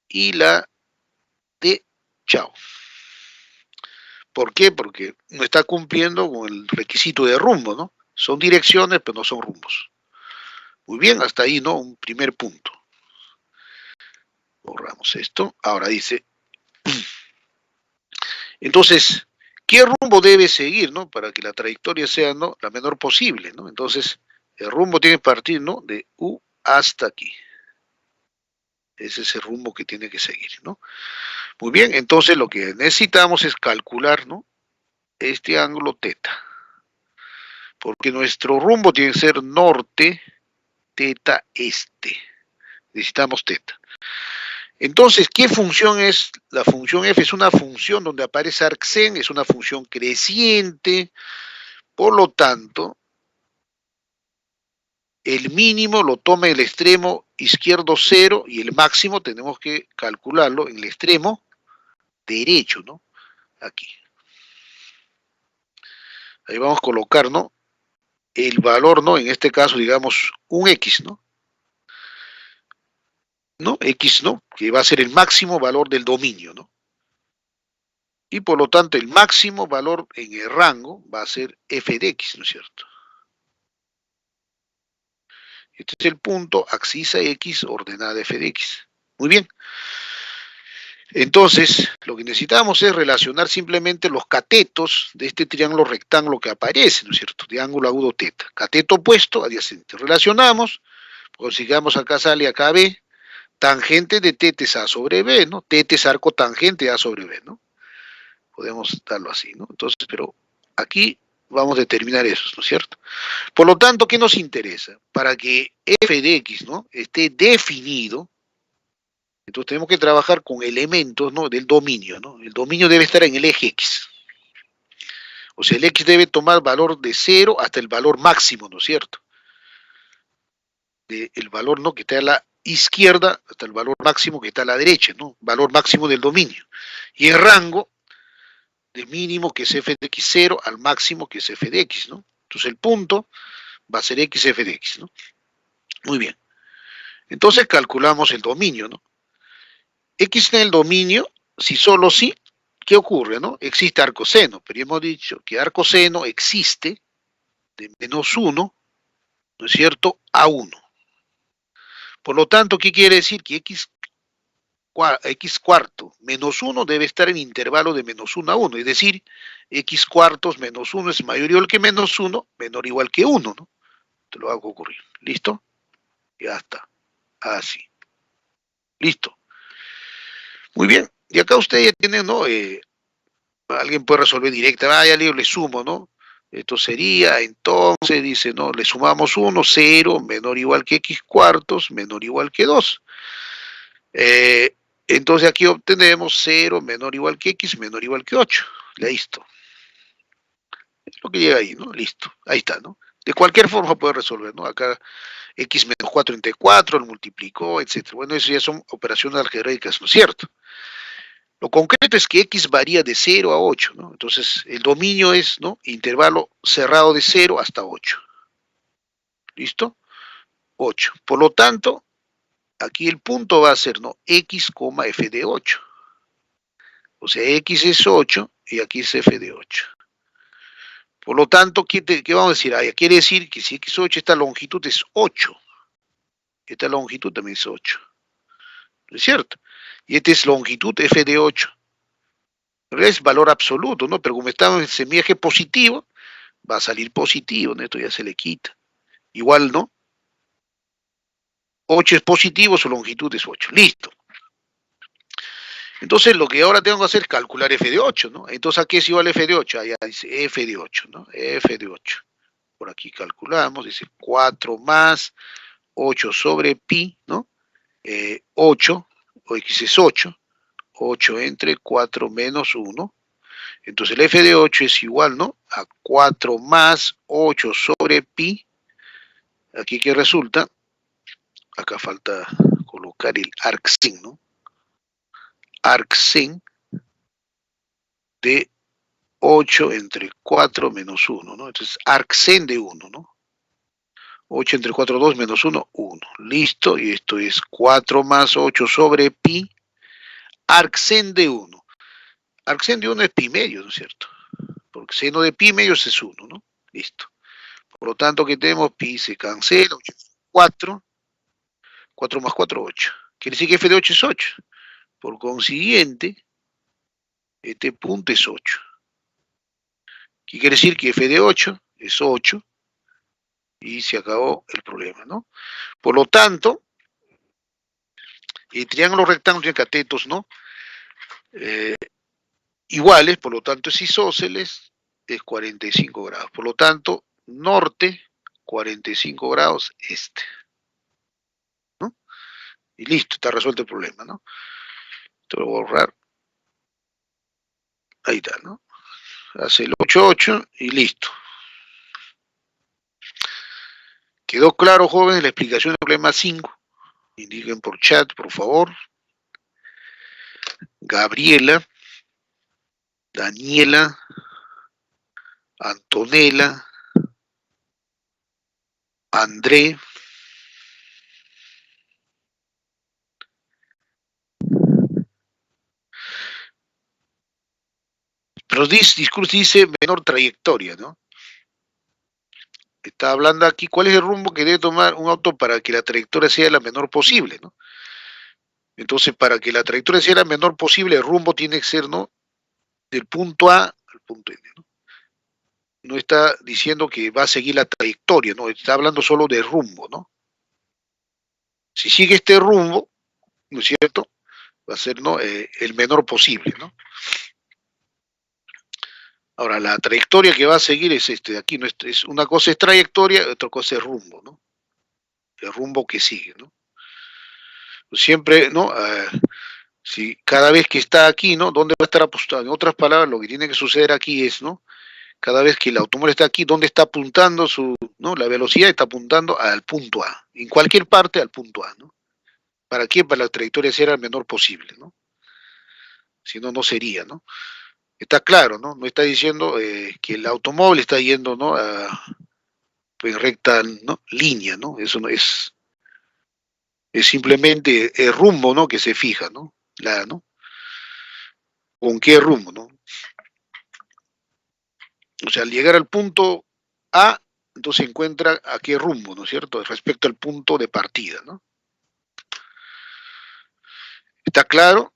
y la D, chao. ¿Por qué? Porque no está cumpliendo con el requisito de rumbo, ¿no? Son direcciones, pero no son rumbos. Muy bien, hasta ahí, ¿no? Un primer punto. Borramos esto. Ahora dice, entonces, ¿qué rumbo debe seguir, ¿no? Para que la trayectoria sea, ¿no?, la menor posible, ¿no? Entonces, el rumbo tiene que partir, ¿no?, de U hasta aquí. Ese es el rumbo que tiene que seguir, ¿no? Muy bien, entonces lo que necesitamos es calcular, ¿no?, este ángulo teta. Porque nuestro rumbo tiene que ser norte, teta, este. Necesitamos teta. Entonces, ¿qué función es? La función f es una función donde aparece arcsen, es una función creciente, por lo tanto, el mínimo lo toma el extremo izquierdo 0 y el máximo tenemos que calcularlo en el extremo derecho, ¿no? Aquí. Ahí vamos a colocar, ¿no?, el valor, ¿no?, en este caso, digamos, un X, ¿no? ¿No? X, ¿no?, que va a ser el máximo valor del dominio, ¿no? Y por lo tanto, el máximo valor en el rango va a ser f de x, ¿no es cierto? Este es el punto, axis x ordenada f de x. Muy bien. Entonces, lo que necesitamos es relacionar simplemente los catetos de este triángulo rectángulo que aparece, ¿no es cierto? Triángulo agudo teta. Cateto opuesto, adyacente. Relacionamos, consigamos acá sale acá B, tangente de teta es A sobre B, ¿no? Teta es arco tangente A sobre B, ¿no? Podemos darlo así, ¿no? Entonces, pero aquí vamos a determinar eso, ¿no es cierto? Por lo tanto, ¿qué nos interesa? Para que f de x, ¿no?, esté definido, entonces tenemos que trabajar con elementos, ¿no?, del dominio, ¿no? El dominio debe estar en el eje x. O sea, el x debe tomar valor de 0 hasta el valor máximo, ¿no es cierto? El valor, ¿no?, que está a la izquierda hasta el valor máximo que está a la derecha, ¿no? Valor máximo del dominio. Y el rango de mínimo que es f de x0 al máximo que es f de x, ¿no? Entonces el punto va a ser x f de x, ¿no? Muy bien. Entonces calculamos el dominio, ¿no? X en el dominio, si solo sí, ¿qué ocurre, no? Existe arcoseno, pero ya hemos dicho que arcoseno existe de -1, ¿no es cierto?, a 1. Por lo tanto, ¿qué quiere decir? Que x cuarto menos 1 debe estar en intervalo de -1 a 1, es decir, x cuartos menos 1 es mayor o igual que menos 1, menor o igual que 1, ¿no? Te lo hago ocurrir. ¿Listo? Ya está. Así. Listo. Muy bien. Y acá usted ya tiene, ¿no? Alguien puede resolver directa. Ya le sumo, ¿no? Esto sería, entonces, dice, ¿no? Le sumamos 1, 0, menor o igual que x cuartos, menor o igual que 2. Entonces aquí obtenemos 0 menor o igual que x, menor o igual que 8. Listo. Es lo que llega ahí, ¿no? Listo. Ahí está, ¿no? De cualquier forma puede resolver, ¿no? Acá x menos 4 entre 4, lo multiplicó, etc. Bueno, eso ya son operaciones algebraicas, ¿no es cierto? Lo concreto es que x varía de 0 a 8, ¿no? Entonces, el dominio es, ¿no?, intervalo cerrado de 0 hasta 8. ¿Listo? 8. Por lo tanto, aquí el punto va a ser, ¿no?, x, f de 8. O sea, x es 8 y aquí es f de 8. Por lo tanto, ¿qué vamos a decir? Quiere decir que si x es 8, esta longitud es 8. Esta longitud también es 8. ¿No es cierto? Y esta es longitud f de 8. Es valor absoluto, ¿no? Pero como está en semieje positivo, va a salir positivo, ¿no? Esto ya se le quita. Igual, ¿no? 8 es positivo, su longitud es 8. Listo. Entonces, lo que ahora tengo que hacer es calcular f de 8, ¿no? Entonces, ¿a qué es igual f de 8? Allá dice f de 8, ¿no? F de 8. Por aquí calculamos, dice 4 más 8 sobre pi, ¿no? 8, o x es 8, 8 entre 4 menos 1. Entonces el f de 8 es igual, ¿no?, a 4 más 8 sobre pi. Aquí que resulta, acá falta colocar el arcsin, ¿no? Arcsin de 8 entre 4 menos 1, ¿no? Entonces arcsen de 1, ¿no? 8 entre 4, 2 menos 1, 1. Listo, y esto es 4 más 8 sobre pi, arcsen de 1. Arcsen de 1 es pi medio, ¿no es cierto? Porque seno de pi medio es 1, ¿no? Listo. Por lo tanto, que tenemos, pi se cancela, 8 es 4, 4 más 4, 8. Quiere decir que f de 8 es 8. Por consiguiente, este punto es 8. ¿Qué quiere decir? Que f de 8 es 8 y se acabó el problema, ¿no? Por lo tanto, el triángulo rectángulo tiene catetos, ¿no? Iguales, por lo tanto es isósceles, es 45 grados. Por lo tanto, norte, 45 grados, este. ¿No? Y listo, está resuelto el problema, ¿no? Esto lo voy a borrar. Ahí está, ¿no? Hace el 8,8 y listo. ¿Quedó claro, jóvenes, la explicación del problema 5? Indiquen por chat, por favor. Gabriela, Daniela, Antonella, André, pero discurso dice menor trayectoria, ¿no? Está hablando aquí, ¿cuál es el rumbo que debe tomar un auto para que la trayectoria sea la menor posible, ¿no? Entonces, para que la trayectoria sea la menor posible, el rumbo tiene que ser, ¿no?, del punto A al punto N, ¿no? No está diciendo que va a seguir la trayectoria, ¿no? Está hablando solo de rumbo, ¿no? Si sigue este rumbo, ¿no es cierto?, va a ser, ¿no?, el menor posible, ¿no? Ahora, la trayectoria que va a seguir es este de aquí, ¿no? Es una cosa es trayectoria, otra cosa es rumbo, ¿no? El rumbo que sigue, ¿no? Siempre, ¿no? Si cada vez que está aquí, ¿no?, ¿dónde va a estar apuntando? En otras palabras, lo que tiene que suceder aquí es, ¿no?, cada vez que el automóvil está aquí, ¿dónde está apuntando ¿no? La velocidad está apuntando al punto A, en cualquier parte al punto A, ¿no? ¿Para qué? Para la trayectoria ser el menor posible, ¿no? Si no, no sería, ¿no? Está claro, ¿no? No está diciendo que el automóvil está yendo, ¿no?, en recta, ¿no?, línea, ¿no? Eso no es simplemente el rumbo, ¿no?, que se fija, ¿no? ¿No? ¿Con qué rumbo, no? O sea, al llegar al punto A, entonces se encuentra a qué rumbo, ¿no es cierto?, respecto al punto de partida, ¿no? ¿Está claro?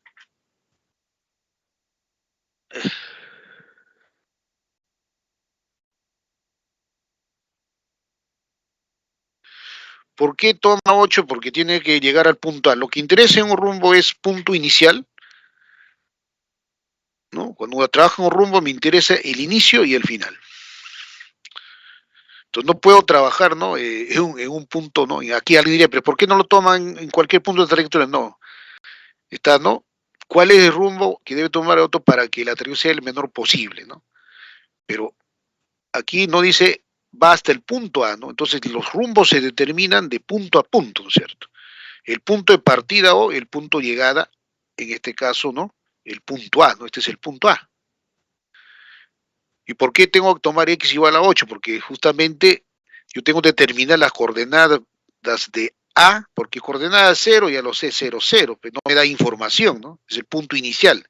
¿Por qué toma 8? Porque tiene que llegar al punto A. Lo que interesa en un rumbo es punto inicial, ¿no? Cuando uno trabaja en un rumbo me interesa el inicio y el final. Entonces no puedo trabajar, ¿no?, en un punto, ¿no? Y aquí alguien diría, pero ¿por qué no lo toman en cualquier punto de trayectoria? No, está, ¿no? ¿Cuál es el rumbo que debe tomar el auto para que la trayectoria sea el menor posible, ¿no? Pero aquí no dice va hasta el punto A, ¿no? Entonces los rumbos se determinan de punto a punto, ¿no es cierto? El punto de partida o el punto de llegada, en este caso, ¿no?, el punto A, ¿no? Este es el punto A. ¿Y por qué tengo que tomar x igual a 8? Porque justamente yo tengo que determinar las coordenadas de A, porque coordenada 0 ya lo sé, 0, 0, pero no me da información, ¿no? Es el punto inicial.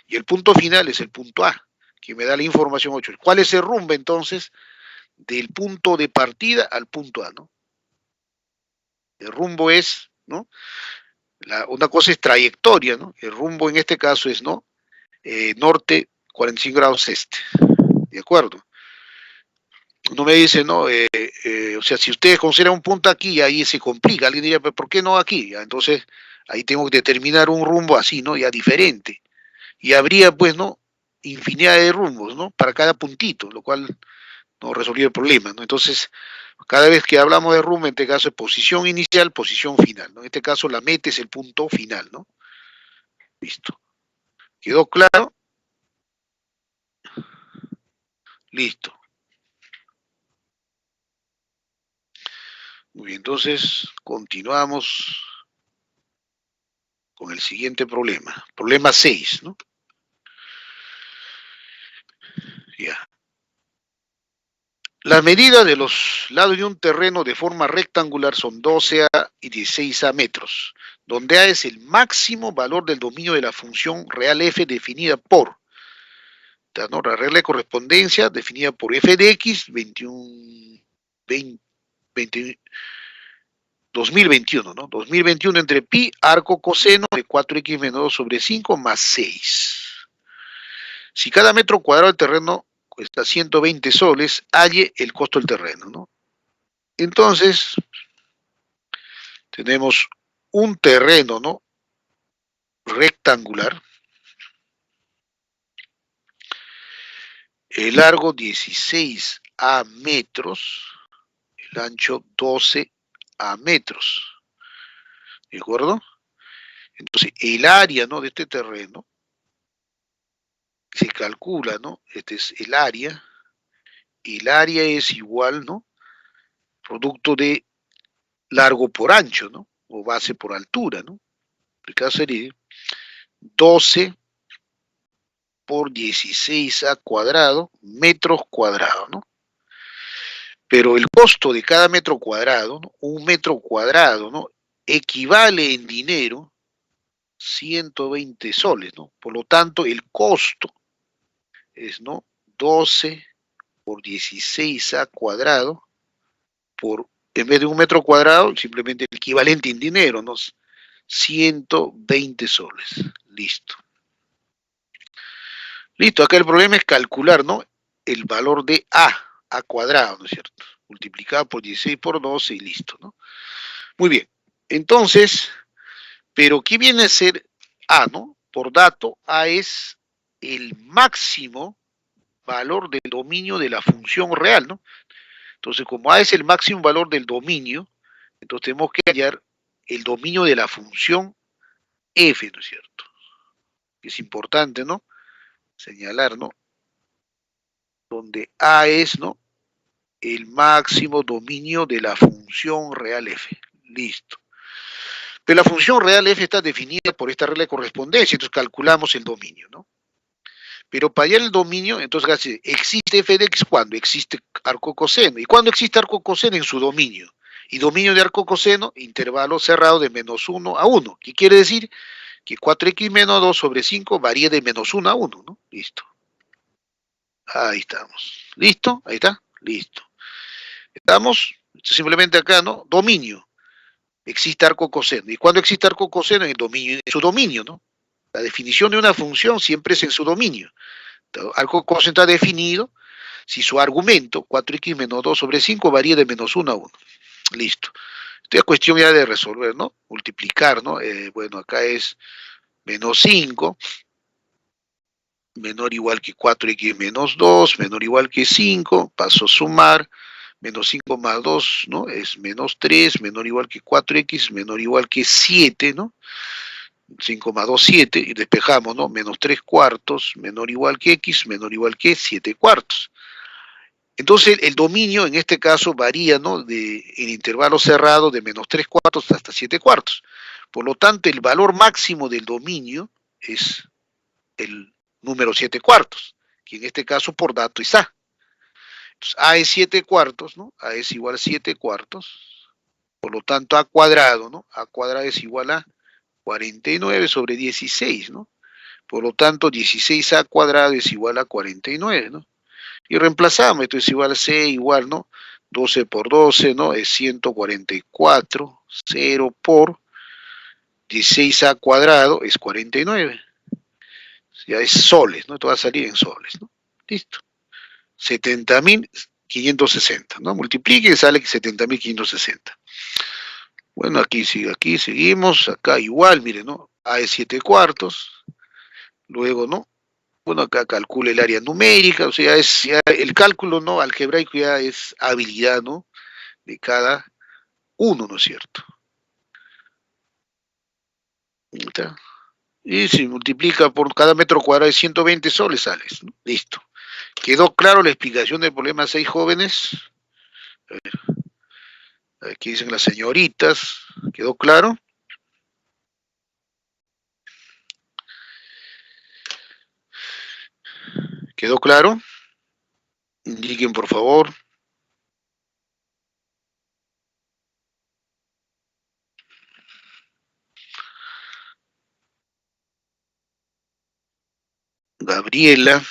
Y el punto final es el punto A, que me da la información 8. ¿Cuál es el rumbo entonces del punto de partida al punto A, ¿no? El rumbo es, ¿no? Una cosa es trayectoria, ¿no? El rumbo en este caso es, ¿no?, norte 45 grados este, ¿de acuerdo? No me dice, ¿no? O sea, si ustedes consideran un punto aquí, ahí se complica. Alguien diría, pero ¿por qué no aquí? Ya, entonces, ahí tengo que determinar un rumbo así, ¿no? Ya diferente. Y habría, pues, ¿no?, infinidad de rumbos, ¿no?, para cada puntito, lo cual no resolvía el problema, ¿no? Entonces, cada vez que hablamos de rumbo, en este caso es posición inicial, posición final, ¿no? En este caso la meta es el punto final, ¿no? Listo. ¿Quedó claro? Listo. Muy bien, entonces continuamos con el siguiente problema. Problema 6, ¿no? Ya. Las medidas de los lados de un terreno de forma rectangular son 12 a y 16 a metros, donde a es el máximo valor del dominio de la función real f definida por, ¿no? La regla de correspondencia definida por f de x 21, 20, 20, 2021, ¿no? 2021 entre pi, arco coseno de 4x menos 2 sobre 5 más 6. Si cada metro cuadrado del terreno cuesta 120 soles, halle el costo del terreno, ¿no? Entonces, tenemos un terreno, ¿no? Rectangular, el largo 16 a metros, el ancho 12 a metros, ¿de acuerdo? Entonces, el área, ¿no? De este terreno se calcula, ¿no? Este es el área es igual, ¿no? Producto de largo por ancho, ¿no? O base por altura, ¿no? El caso sería 12 por 16 a cuadrado, metros cuadrados, ¿no? Pero el costo de cada metro cuadrado, ¿no? Un metro cuadrado, ¿no? Equivale en dinero 120 soles, ¿no? Por lo tanto, el costo es, ¿no? 12 por 16 a cuadrado, por, en vez de un metro cuadrado, simplemente el equivalente en dinero, ¿no? 120 soles. Listo. Listo, acá el problema es calcular, ¿no? El valor de a cuadrado, ¿no es cierto? Multiplicado por 16 por 12 y listo, ¿no? Muy bien. Entonces, pero ¿qué viene a ser a, no? Por dato, a es el máximo valor del dominio de la función real, ¿no? Entonces, como a es el máximo valor del dominio, entonces tenemos que hallar el dominio de la función f, ¿no es cierto? Es importante, ¿no? Señalar, ¿no? Donde a es, ¿no? El máximo dominio de la función real f. Listo. Pero la función real f está definida por esta regla de correspondencia, entonces calculamos el dominio, ¿no? Pero para hallar el dominio, entonces existe f de x cuando existe arco coseno. ¿Y cuando existe arco coseno? En su dominio. Y dominio de arco coseno, intervalo cerrado de menos 1 a 1. ¿Qué quiere decir? Que 4x menos 2 sobre 5 varía de menos 1 a 1, ¿no? Listo. Ahí estamos. ¿Listo? Ahí está. Listo. Estamos simplemente acá, ¿no? Dominio. Existe arco coseno. ¿Y cuando existe arco coseno? En el dominio, en su dominio, ¿no? La definición de una función siempre es en su dominio. Arco coseno está definido si su argumento, 4x menos 2 sobre 5, varía de menos 1 a 1. Listo. Esta es cuestión ya de resolver, ¿no? Multiplicar, ¿no? Bueno, acá es menos 5, menor o igual que 4x menos 2, menor o igual que 5, paso a sumar, menos 5 más 2, ¿no? Es menos 3, menor o igual que 4x, menor o igual que 7, ¿no? 5 más 2, 7, y despejamos, ¿no? Menos 3 cuartos, menor o igual que x, menor o igual que 7 cuartos. Entonces el dominio en este caso varía, ¿no? En intervalo cerrado de menos 3 cuartos hasta 7 cuartos. Por lo tanto, el valor máximo del dominio es el número 7 cuartos, que en este caso por dato es A. Entonces, A es 7 cuartos, ¿no? A es igual a 7 cuartos. Por lo tanto, A cuadrado, ¿no? A cuadrado es igual a 49 sobre 16, ¿no? Por lo tanto, 16A cuadrado es igual a 49, ¿no? Y reemplazamos, esto es igual a C, igual, ¿no? 12 por 12, ¿no? Es 144, 0 por 16A cuadrado es 49. Ya es soles, ¿no? Esto va a salir en soles, ¿no? Listo. 70.560, ¿no? Multiplique y sale 70.560. Bueno, aquí sigue, aquí seguimos, acá igual, miren, ¿no? A es 7 cuartos, luego, ¿no? Bueno, acá calcula el área numérica, o sea, ya el cálculo, ¿no? Algebraico ya es habilidad, ¿no? De cada uno, ¿no es cierto? ¿Está? Y si multiplica por cada metro cuadrado de 120 soles, sales, ¿no? Listo. ¿Quedó claro la explicación del problema 6, jóvenes? Aquí dicen las señoritas. ¿Quedó claro? ¿Quedó claro? Indiquen, por favor. Gabriela.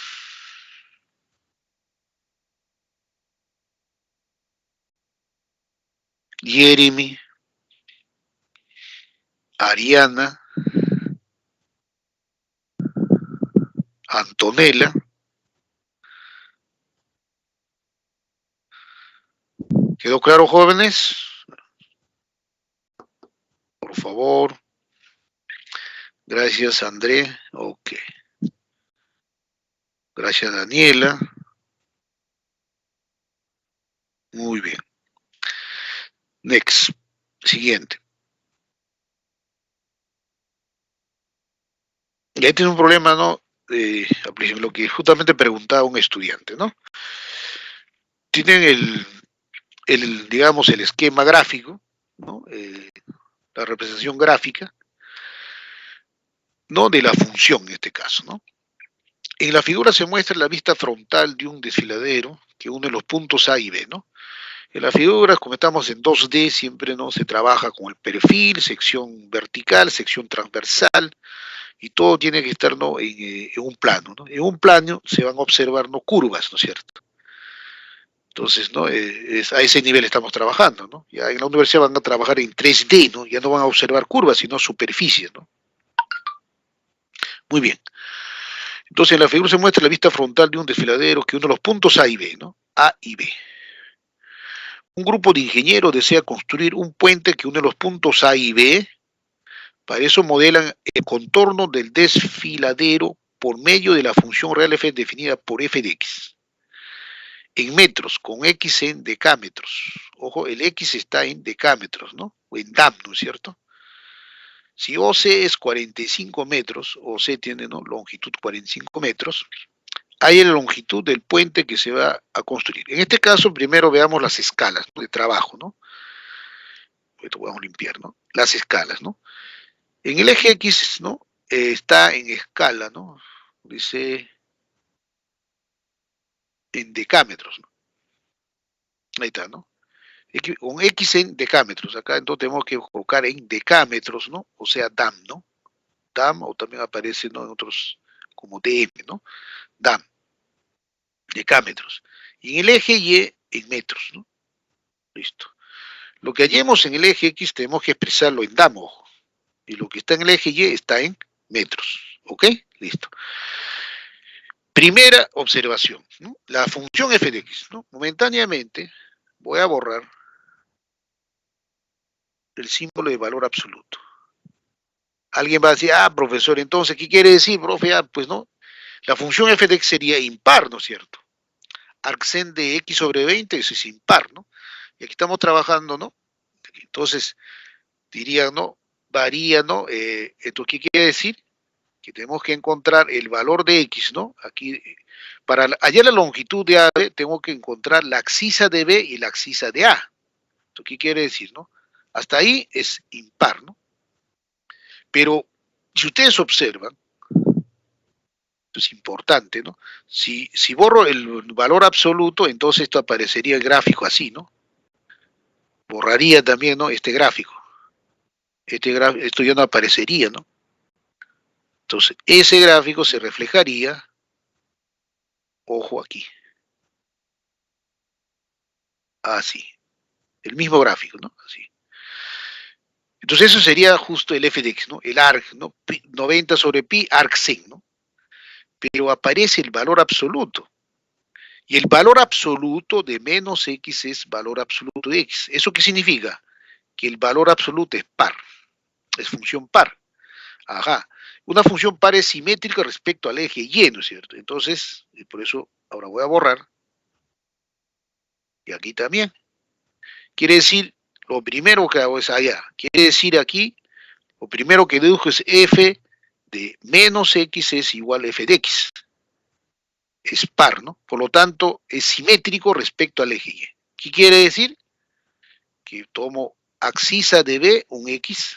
Jeremy. Ariana. Antonella. ¿Quedó claro, jóvenes? Por favor. Gracias, André. Ok. Gracias, Daniela. Muy bien. Next. Siguiente. Y ahí tiene un problema, ¿no? Lo que justamente preguntaba un estudiante, ¿no? Tienen digamos, el esquema gráfico, ¿no? La representación gráfica, ¿no? De la función en este caso, ¿no? En la figura se muestra la vista frontal de un desfiladero que une los puntos A y B, ¿no? En las figuras, como estamos en 2D, siempre no se trabaja con el perfil, sección vertical, sección transversal, y todo tiene que estar, ¿no? En un plano, ¿no? En un plano se van a observar, ¿no? Curvas, ¿no es cierto? Entonces, ¿no? A ese nivel estamos trabajando, ¿no? Ya en la universidad van a trabajar en 3D, ¿no? Ya no van a observar curvas, sino superficies, ¿no? Muy bien. Entonces, en la figura se muestra la vista frontal de un desfiladero que une los puntos A y B, ¿no? A y B. Un grupo de ingenieros desea construir un puente que une los puntos A y B. Para eso modelan el contorno del desfiladero por medio de la función real f definida por f de x. En metros, con x en decámetros. Ojo, el x está en decámetros, ¿no? O en dam, ¿no es cierto? Si OC es 45 metros, OC tiene, ¿no?, longitud 45 metros, hay la longitud del puente que se va a construir. En este caso, primero veamos las escalas, ¿no?, de trabajo, ¿no? Esto vamos a limpiar, ¿no? Las escalas, ¿no? En el eje X, ¿no? Está en escala, ¿no? Dice en decámetros, ¿no? Ahí está, ¿no? Con X en decámetros. Acá entonces tenemos que colocar en decámetros, ¿no? O sea, DAM, ¿no? DAM, o también aparece, ¿no?, en otros como DM, ¿no? DAM, decámetros. Y en el eje Y en metros, ¿no? Listo. Lo que hallemos en el eje X tenemos que expresarlo en DAM, ojo. Y lo que está en el eje Y está en metros. ¿Ok? Listo. Primera observación, ¿no? La función f de x, ¿no? Momentáneamente voy a borrar el símbolo de valor absoluto. Alguien va a decir, ah, profesor, entonces, ¿qué quiere decir, profe? Ah, pues no, la función f de x sería impar, ¿no es cierto? Arcsen de x sobre 20, eso es impar, ¿no? Y aquí estamos trabajando, ¿no? Entonces, diría, ¿no? Varía, ¿no? ¿Esto qué quiere decir? Que tenemos que encontrar el valor de x, ¿no? Aquí, para hallar la longitud de AB, tengo que encontrar la axisa de B y la axisa de A. ¿Esto qué quiere decir, no? Hasta ahí es impar, ¿no? Pero si ustedes observan, esto es importante, ¿no? Si borro el valor absoluto, entonces esto aparecería el gráfico así, ¿no? Borraría también, ¿no?, este gráfico. Esto ya no aparecería, ¿no? Entonces, ese gráfico se reflejaría, ojo aquí, así, el mismo gráfico, ¿no? Así. Entonces eso sería justo el f de x, ¿no? El arc, ¿no? 90 sobre pi arcsen, ¿no? Pero aparece el valor absoluto. Y el valor absoluto de menos x es valor absoluto de x. ¿Eso qué significa? Que el valor absoluto es par, es función par. Ajá. Una función par es simétrica respecto al eje y, ¿no es cierto? Entonces, por eso ahora voy a borrar. Y aquí también. Quiere decir, lo primero que hago es allá. Quiere decir aquí, lo primero que dedujo es f de menos x es igual a f de x. Es par, ¿no? Por lo tanto, es simétrico respecto al eje Y. ¿Qué quiere decir? Que tomo abscisa de B, un X,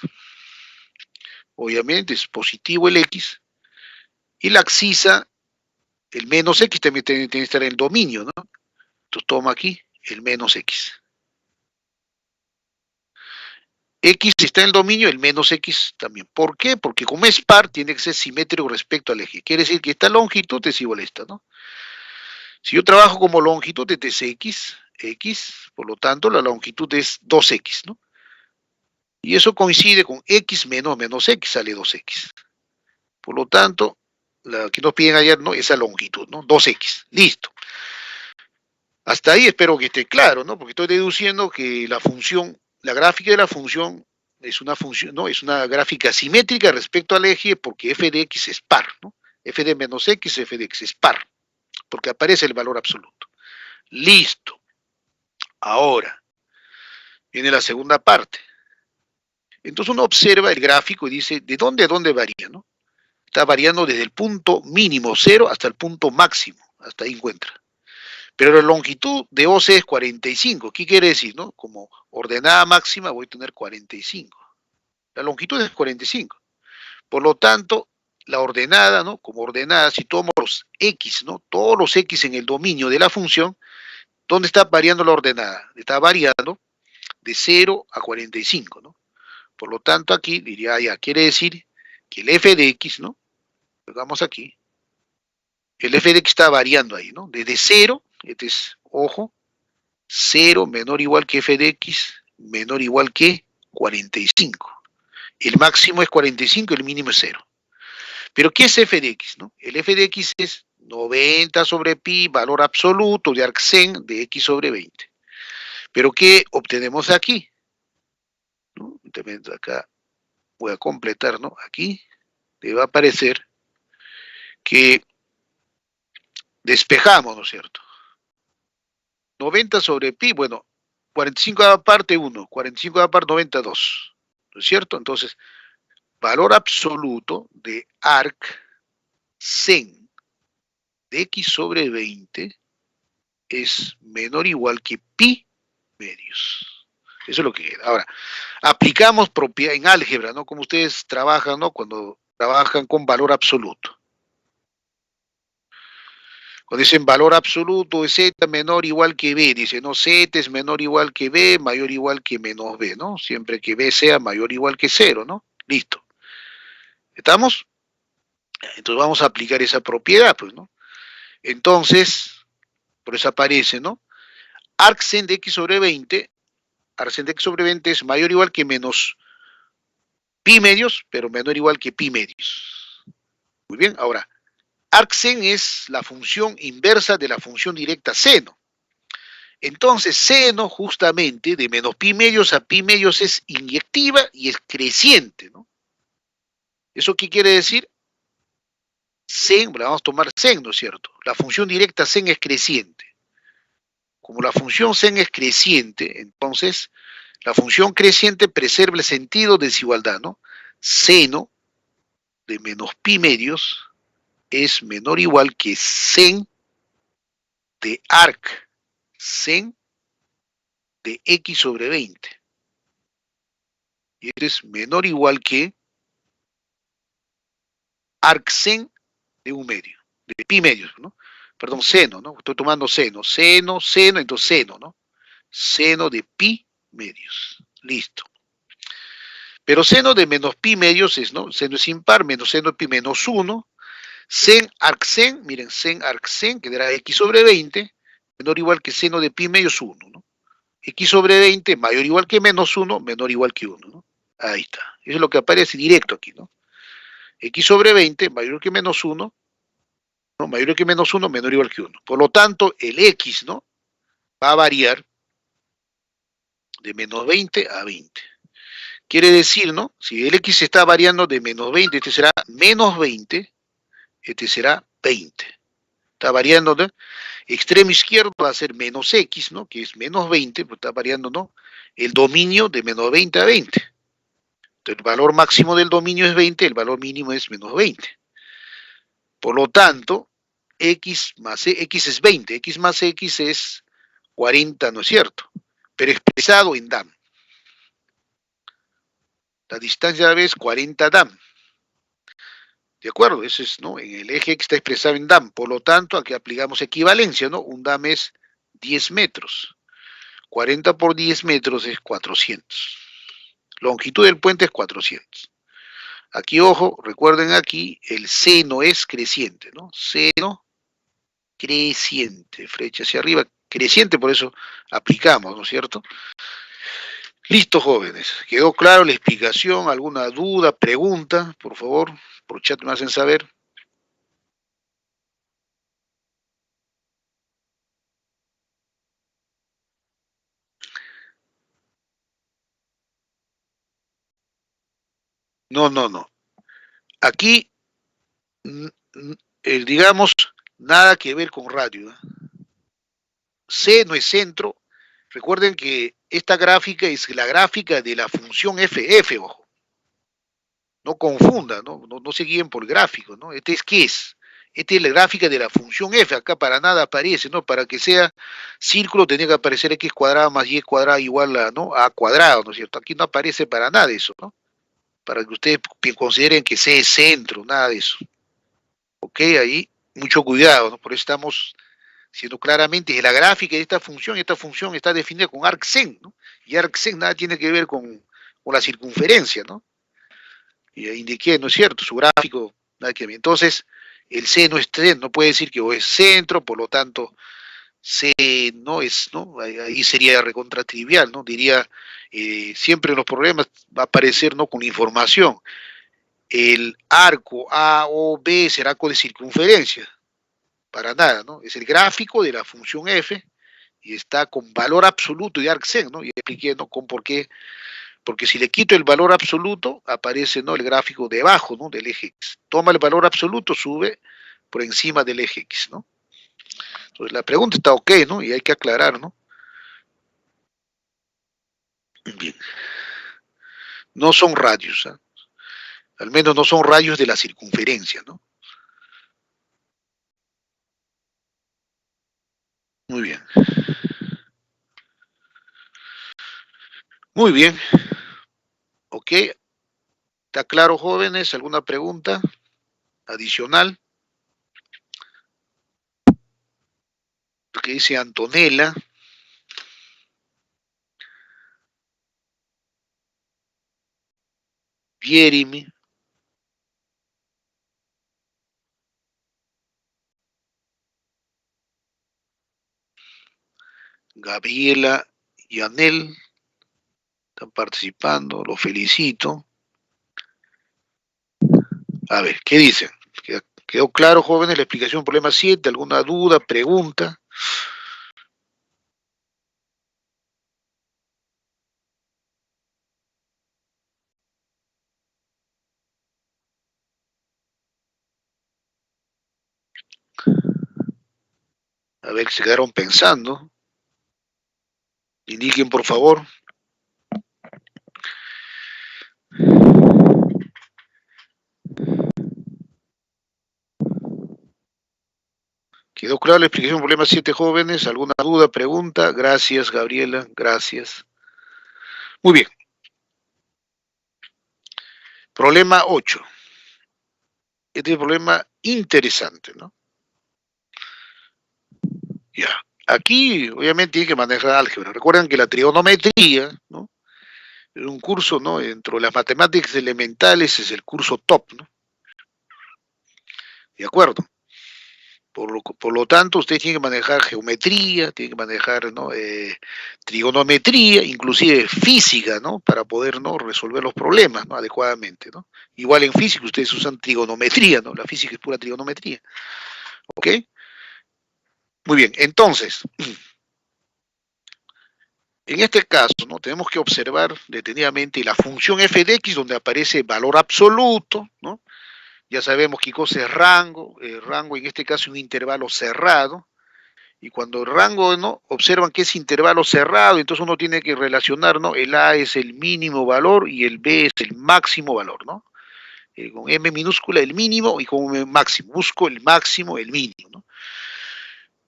obviamente es positivo el X, y la abscisa, el menos X también tiene que estar en el dominio, ¿no? Entonces toma aquí el menos X. X está en el dominio, el menos X también. ¿Por qué? Porque como es par, tiene que ser simétrico respecto al eje. Quiere decir que esta longitud es igual a esta, ¿no? Si yo trabajo como longitud, este es X, por lo tanto, la longitud es 2X, ¿no? Y eso coincide con X menos X, sale 2X. Por lo tanto, la que nos piden ayer, ¿no? Esa longitud, ¿no? 2X. Listo. Hasta ahí espero que esté claro, ¿no? Porque estoy deduciendo que la función, la gráfica de la función es una función, ¿no? Es una gráfica simétrica respecto al eje porque f de x es par, ¿no? F de menos x, f de x es par, porque aparece el valor absoluto. Listo. Ahora, viene la segunda parte. Entonces uno observa el gráfico y dice, ¿de dónde a dónde varía, no? Está variando desde el punto mínimo 0 hasta el punto máximo, hasta ahí encuentra. Pero la longitud de OC es 45. ¿Qué quiere decir, no? Como ordenada máxima voy a tener 45. La longitud es 45. Por lo tanto, la ordenada, ¿no? Como ordenada, si tomo los X, ¿no? Todos los X en el dominio de la función, ¿dónde está variando la ordenada? Está variando de 0 a 45, ¿no? Por lo tanto, aquí diría, ya, quiere decir que el f de x, ¿no? Pegamos aquí. El f de x está variando ahí, ¿no? Desde 0, este es, ojo, 0 menor o igual que f de x, menor o igual que 45. El máximo es 45, el mínimo es 0. Pero ¿qué es f de x, no? El f de x es 90 sobre pi, valor absoluto de arcsen de x sobre 20. Pero ¿qué obtenemos aquí? ¿No? Acá voy a completar, ¿no? Aquí te va a aparecer que despejamos, ¿no es cierto? 90 sobre pi, bueno, 45 a la parte 1, 45 a la parte 92, ¿no es cierto? Entonces, valor absoluto de arc sen de x sobre 20 es menor o igual que pi medios. Eso es lo que queda. Ahora, aplicamos propiedad en álgebra, ¿no? Como ustedes trabajan, ¿no? Cuando trabajan con valor absoluto. Cuando dicen valor absoluto de z menor o igual que b, dice, no, z es menor o igual que b, mayor o igual que menos b, ¿no? Siempre que b sea mayor o igual que 0, ¿no? Listo. ¿Estamos? Entonces vamos a aplicar esa propiedad, pues, ¿no? Entonces, por eso aparece, ¿no? Arcsen de x sobre 20, arcsen de x sobre 20 es mayor o igual que menos pi medios, pero menor o igual que pi medios. Muy bien, ahora, arcsen es la función inversa de la función directa seno. Entonces, seno justamente de menos pi medios a pi medios es inyectiva y es creciente, ¿no? ¿Eso qué quiere decir? Sen, la vamos a tomar sen, ¿no es cierto? La función directa sen es creciente. Como la función sen es creciente, entonces la función creciente preserva el sentido de desigualdad, ¿no? Seno de menos pi medios es menor o igual que sen de arc sen de x sobre 20. Y es menor o igual que arc sen de un medio, de pi medios, ¿no? Perdón, seno, ¿no? Estoy tomando seno, entonces seno, ¿no? Seno de pi medios. Listo. Pero seno de menos pi medios es, ¿no? Seno es impar, menos seno de pi menos 1. Sen arc sen, miren, sen arc sen, que dará x sobre 20, menor o igual que seno de pi medios 1, ¿no? X sobre 20 mayor o igual que menos 1, menor o igual que 1, ¿no? Ahí está. Eso es lo que aparece directo aquí, ¿no? X sobre 20 mayor que menos 1, ¿no? Mayor que menos 1, menor o igual que 1. Por lo tanto, el X, ¿no? Va a variar de menos 20 a 20. Quiere decir, ¿no? Si el X está variando de menos 20, este será menos 20, este será 20. Está variando, ¿no? Extremo izquierdo va a ser menos X, ¿no? Que es menos 20, pues está variando, ¿no? El dominio de menos 20 a 20. El valor máximo del dominio es 20, el valor mínimo es menos 20. Por lo tanto, x es 20, x más x es 40, ¿no es cierto? Pero expresado en DAM. La distancia es 40 DAM. ¿De acuerdo? Eso es, ¿no? En el eje X está expresado en DAM. Por lo tanto, aquí aplicamos equivalencia, ¿no? Un DAM es 10 metros. 40 por 10 metros es 400. Longitud del puente es 400. Aquí, ojo, recuerden aquí, el seno es creciente, ¿no? Seno creciente, flecha hacia arriba, creciente, por eso aplicamos, ¿no es cierto? Listo, jóvenes. ¿Quedó claro la explicación? ¿Alguna duda, pregunta? Por favor, por chat me hacen saber. No, no, no. Aquí, digamos, nada que ver con radio. C no es centro. Recuerden que esta gráfica es la gráfica de la función f, ojo. No confundan, no se guíen por gráficos, ¿no? Este es ¿qué es? Esta es la gráfica de la función f, acá para nada aparece, ¿no? Para que sea círculo tenía que aparecer x cuadrado más y cuadrado igual a, ¿no? A cuadrado, ¿no es cierto? Aquí no aparece para nada eso, ¿no? Para que ustedes consideren que C es centro, nada de eso. Ok, ahí mucho cuidado, ¿no? Por eso estamos siendo claramente la gráfica de esta función está definida con arcsen, ¿no? Y arcsen nada tiene que ver con la circunferencia, ¿no? Y indiqué, ¿no es cierto? Su gráfico, nada que ver. Entonces, el C no es no puede decir que o es centro, por lo tanto, C no es, ¿no? Ahí sería recontra trivial, ¿no? Diría, siempre en los problemas va a aparecer, ¿no? Con información. El arco A o B será con circunferencia. Para nada, ¿no? Es el gráfico de la función f y está con valor absoluto de arcsen, ¿no? Y expliqué, ¿no? Con por qué. Porque si le quito el valor absoluto, aparece, ¿no? El gráfico debajo, ¿no? Del eje X. Toma el valor absoluto, sube por encima del eje X, ¿no? Entonces la pregunta está ok, ¿no? Y hay que aclarar, ¿no? Bien. No son radios, ¿eh? Al menos no son radios de la circunferencia, ¿no? Muy bien. Muy bien. Ok. ¿Está claro, jóvenes? ¿Alguna pregunta adicional? Lo que dice Antonella. Jeremy. Gabriela y Anel están participando, los felicito. A ver, ¿qué dicen? ¿Quedó claro, jóvenes, la explicación del problema 7? ¿Alguna duda, pregunta? A ver, se quedaron pensando. Indiquen, por favor. ¿Quedó claro la explicación del problema 7, jóvenes? ¿Alguna duda, pregunta? Gracias, Gabriela, gracias. Muy bien. Problema 8. Este es un problema interesante, ¿no? Ya. Aquí, obviamente, tiene que manejar álgebra. Recuerden que la trigonometría, ¿no? Es un curso, ¿no? Dentro de las matemáticas elementales es el curso top, ¿no? ¿De acuerdo? Por lo tanto, usted tiene que manejar geometría, tiene que manejar, ¿no? Trigonometría, inclusive física, ¿no? Para poder, ¿no? Resolver los problemas, ¿no? Adecuadamente, ¿no? Igual en física ustedes usan trigonometría, ¿no? La física es pura trigonometría. ¿Ok? Muy bien, entonces, en este caso, ¿no? Tenemos que observar detenidamente la función f de x, donde aparece valor absoluto, ¿no? Ya sabemos qué cosa es rango. Rango en este caso es un intervalo cerrado. Y cuando el rango, ¿no? Observan que es intervalo cerrado, entonces uno tiene que relacionar, ¿no? El A es el mínimo valor y el B es el máximo valor, ¿no? Con M minúscula el mínimo y con M máximo. Busco el máximo, el mínimo, ¿no?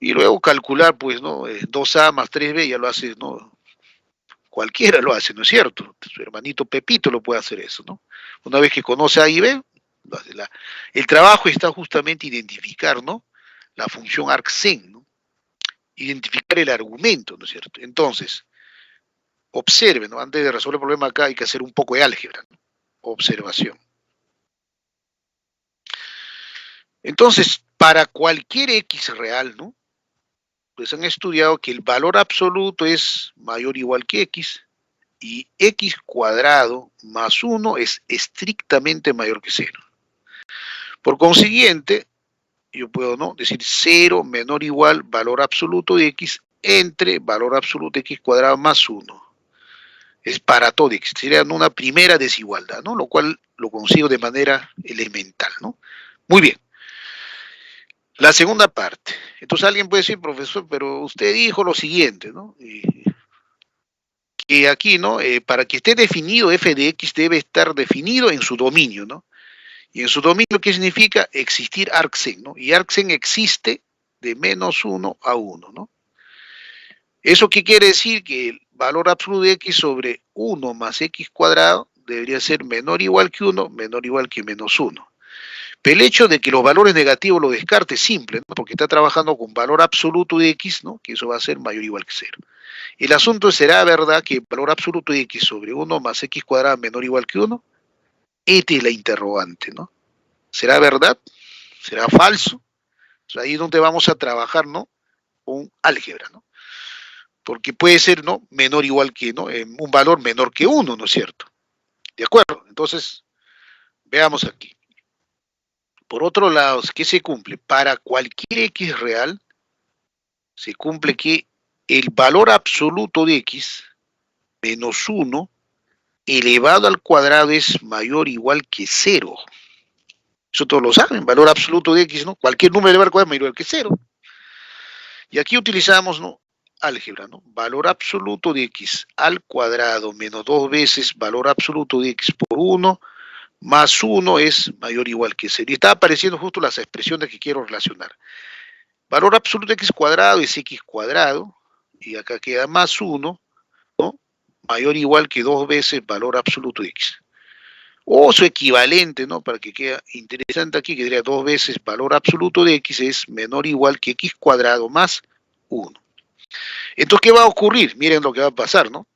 Y luego calcular, pues, ¿no? 2A más 3B ya lo hace, ¿no? Cualquiera lo hace, ¿no es cierto? Su hermanito Pepito lo puede hacer eso, ¿no? Una vez que conoce A y B, el trabajo está justamente identificar, ¿no? La función arcsen, ¿no? Identificar el argumento, ¿no es cierto? Entonces, observen, ¿no? Antes de resolver el problema acá hay que hacer un poco de álgebra, ¿no? Observación. Entonces, para cualquier X real, ¿no? Pues han estudiado que el valor absoluto es mayor o igual que X y X cuadrado más 1 es estrictamente mayor que 0. Por consiguiente, yo puedo, ¿no? Decir 0 menor o igual valor absoluto de X entre valor absoluto de X cuadrado más 1. Es para todo X, sería una primera desigualdad, ¿no? Lo cual lo consigo de manera elemental, ¿no? Muy bien. La segunda parte. Entonces alguien puede decir, profesor, pero usted dijo lo siguiente, ¿no? Que aquí, ¿no? Para que esté definido f de x debe estar definido en su dominio, ¿no? Y en su dominio, ¿qué significa? Existir arcsen, ¿no? Y arcsen existe de menos 1 a 1, ¿no? ¿Eso qué quiere decir? Que el valor absoluto de x sobre 1 más x cuadrado debería ser menor o igual que 1, menor o igual que menos 1. Pero el hecho de que los valores negativos lo descarte es simple, ¿no? Porque está trabajando con valor absoluto de x, ¿no? Que eso va a ser mayor o igual que 0. El asunto será, ¿verdad?, que el valor absoluto de x sobre 1 más x cuadrado menor o igual que 1. Esta es la interrogante, ¿no? ¿Será verdad? ¿Será falso? O sea, ahí es donde vamos a trabajar, ¿no? Con álgebra, ¿no? Porque puede ser, ¿no? Menor o igual que, ¿no? Un valor menor que 1, ¿no es cierto? ¿De acuerdo? Entonces, veamos aquí. Por otro lado, ¿qué se cumple? Para cualquier x real, se cumple que el valor absoluto de x menos 1 elevado al cuadrado es mayor o igual que 0. Eso todos lo saben, valor absoluto de x, ¿no? Cualquier número elevado al cuadrado es mayor o igual que 0. Y aquí utilizamos, ¿no? Álgebra, ¿no? Valor absoluto de x al cuadrado menos 2 veces valor absoluto de x por 1 más 1 es mayor o igual que 0. Y está apareciendo justo las expresiones que quiero relacionar. Valor absoluto de x cuadrado es x cuadrado, y acá queda más 1, ¿no? Mayor o igual que 2 veces valor absoluto de x. O su equivalente, ¿no? Para que quede interesante aquí, que diría 2 veces valor absoluto de x es menor o igual que x cuadrado más 1. Entonces, ¿qué va a ocurrir? Miren lo que va a pasar, ¿no?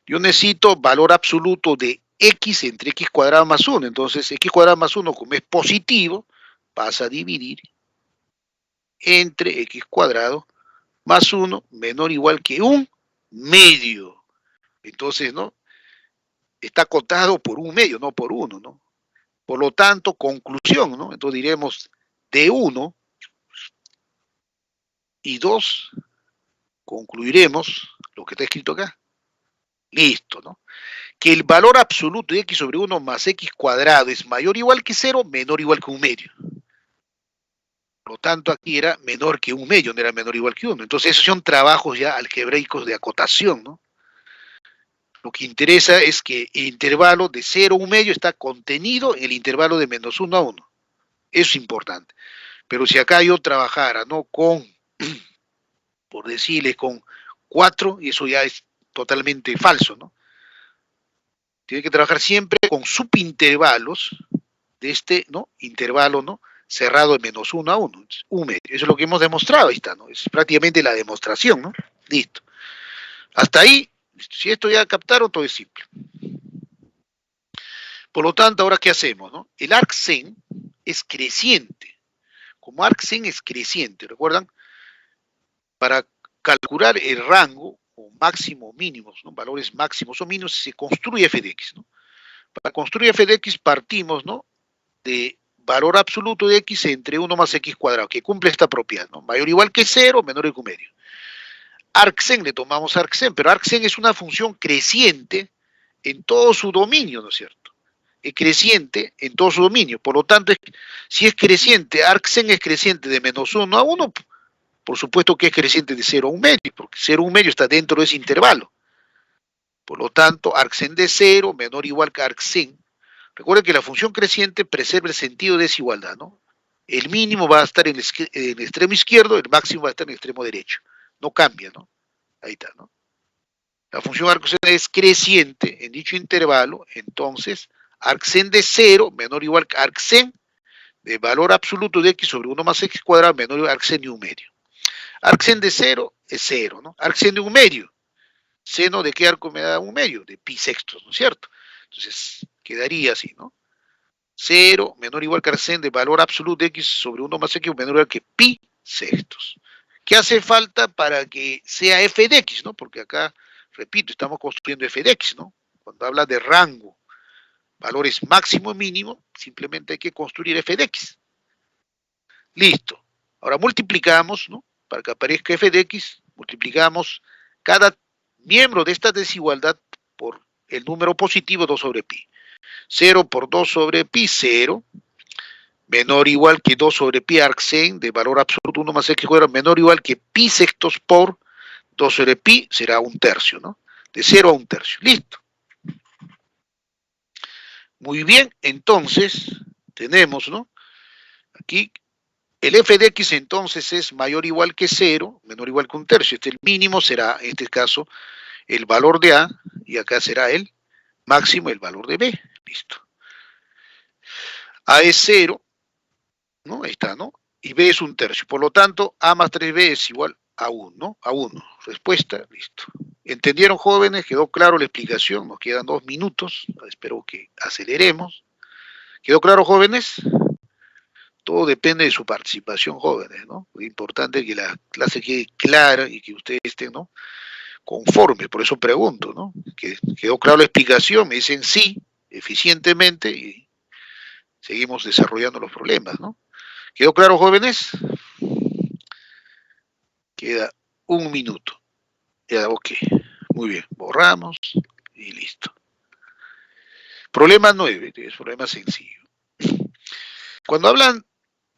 Yo necesito valor absoluto de x entre x cuadrado más 1. Entonces, x cuadrado más 1, como es positivo, pasa a dividir entre x cuadrado más 1 menor o igual que 1 medio. Entonces, ¿no? Está acotado por 1 medio, no por 1, ¿no? Por lo tanto, conclusión, ¿no? Entonces diremos de 1 y 2, concluiremos lo que está escrito acá. Listo, ¿no? Que el valor absoluto de x sobre 1 más x cuadrado es mayor o igual que 0, menor o igual que 1 medio. Por lo tanto, aquí era menor que 1 medio, no era menor o igual que 1. Entonces, esos son trabajos ya algebraicos de acotación, ¿no? Lo que interesa es que el intervalo de 0 a 1 medio está contenido en el intervalo de menos 1 a 1. Eso es importante. Pero si acá yo trabajara, ¿no? Con, por decirle, con 4, y eso ya es totalmente falso, ¿no? Tiene que trabajar siempre con subintervalos de este, ¿no? Intervalo, ¿no? Cerrado de menos 1 a 1, 1 medio. Eso es lo que hemos demostrado, ahí está, ¿no? Es prácticamente la demostración, ¿no? Listo. Hasta ahí, si esto ya captaron, todo es simple. Por lo tanto, ahora, ¿qué hacemos, no? El arcsen es creciente. Como arcsen es creciente, ¿recuerdan? Para calcular el rango, o máximo o mínimos, ¿no? Valores máximos o mínimos, se construye f de x, ¿no? Para construir f de x partimos, ¿no? De valor absoluto de x entre 1 más x cuadrado, que cumple esta propiedad, ¿no? Mayor o igual que 0, menor o igual que 1 medio. Arcsen, le tomamos arcsen, pero arcsen es una función creciente en todo su dominio, ¿no es cierto? Es creciente en todo su dominio, por lo tanto, si es creciente, arcsen es creciente de menos 1 a 1, Por supuesto que es creciente de 0 a 1 medio, porque 0 a 1 medio está dentro de ese intervalo. Por lo tanto, arcsen de 0 menor o igual que arcsen. Recuerden que la función creciente preserva el sentido de desigualdad, ¿no? El mínimo va a estar en el extremo izquierdo, el máximo va a estar en el extremo derecho. No cambia, ¿no? Ahí está, ¿no? La función arcsen es creciente en dicho intervalo, entonces arcsen de 0 menor o igual que arcsen de valor absoluto de x sobre 1 más x cuadrado menor o igual a arcsen de 1 medio. Arcsen de 0 es 0, ¿no? Arcsen de 1 medio. ¿Seno de qué arco me da 1 medio? De pi sextos, ¿no es cierto? Entonces, quedaría así, ¿no? 0 menor o igual que arcsen de valor absoluto de x sobre 1 más x menor o igual que pi sextos. ¿Qué hace falta para que sea f de x, ¿no? Porque acá, repito, estamos construyendo f de x, ¿no? Cuando habla de rango, valores máximo y mínimo, simplemente hay que construir f de x. Listo. Ahora multiplicamos, ¿no? Para que aparezca f de x, multiplicamos cada miembro de esta desigualdad por el número positivo 2 sobre pi. 0 por 2 sobre pi, 0. Menor o igual que 2 sobre pi arcsen de valor absoluto 1 más x cuadrado, menor o igual que pi sextos por 2 sobre pi, será 1/3, ¿no? De 0 a 1/3. Listo. Muy bien, entonces tenemos, ¿no? Aquí el f de x entonces es mayor o igual que 0, menor o igual que 1/3. El mínimo será, en este caso, el valor de A, y acá será el máximo, el valor de B. Listo. A es 0, ¿no? Ahí está, ¿no? Y B es 1/3. Por lo tanto, A más 3B es igual a 1, ¿no? A 1. Respuesta, listo. ¿Entendieron, jóvenes? ¿Quedó claro la explicación? Nos quedan 2 minutos. Espero que aceleremos. ¿Quedó claro, jóvenes? Todo depende de su participación, jóvenes, ¿no? Lo importante es que la clase quede clara y que ustedes estén, ¿no?, conformes. Por eso pregunto, ¿no? ¿Quedó clara la explicación? Me dicen sí, eficientemente, y seguimos desarrollando los problemas, ¿no? ¿Quedó claro, jóvenes? Queda 1 minuto. Ya, ok. Muy bien, borramos y listo. Problema 9, es problema sencillo. Cuando hablan,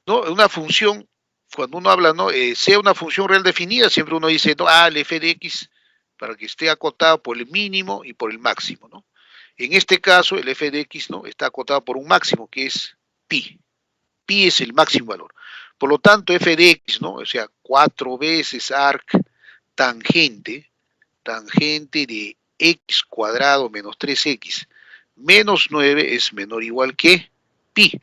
¿no?, una función, cuando uno habla, ¿no?, sea una función real definida, siempre uno dice, no, el f de x para que esté acotado por el mínimo y por el máximo, ¿no? En este caso, el f de x, ¿no?, está acotado por un máximo, que es pi. Pi es el máximo valor. Por lo tanto, f de x, ¿no?, o sea, 4 veces arc tangente de x cuadrado menos 3x menos 9 es menor o igual que pi.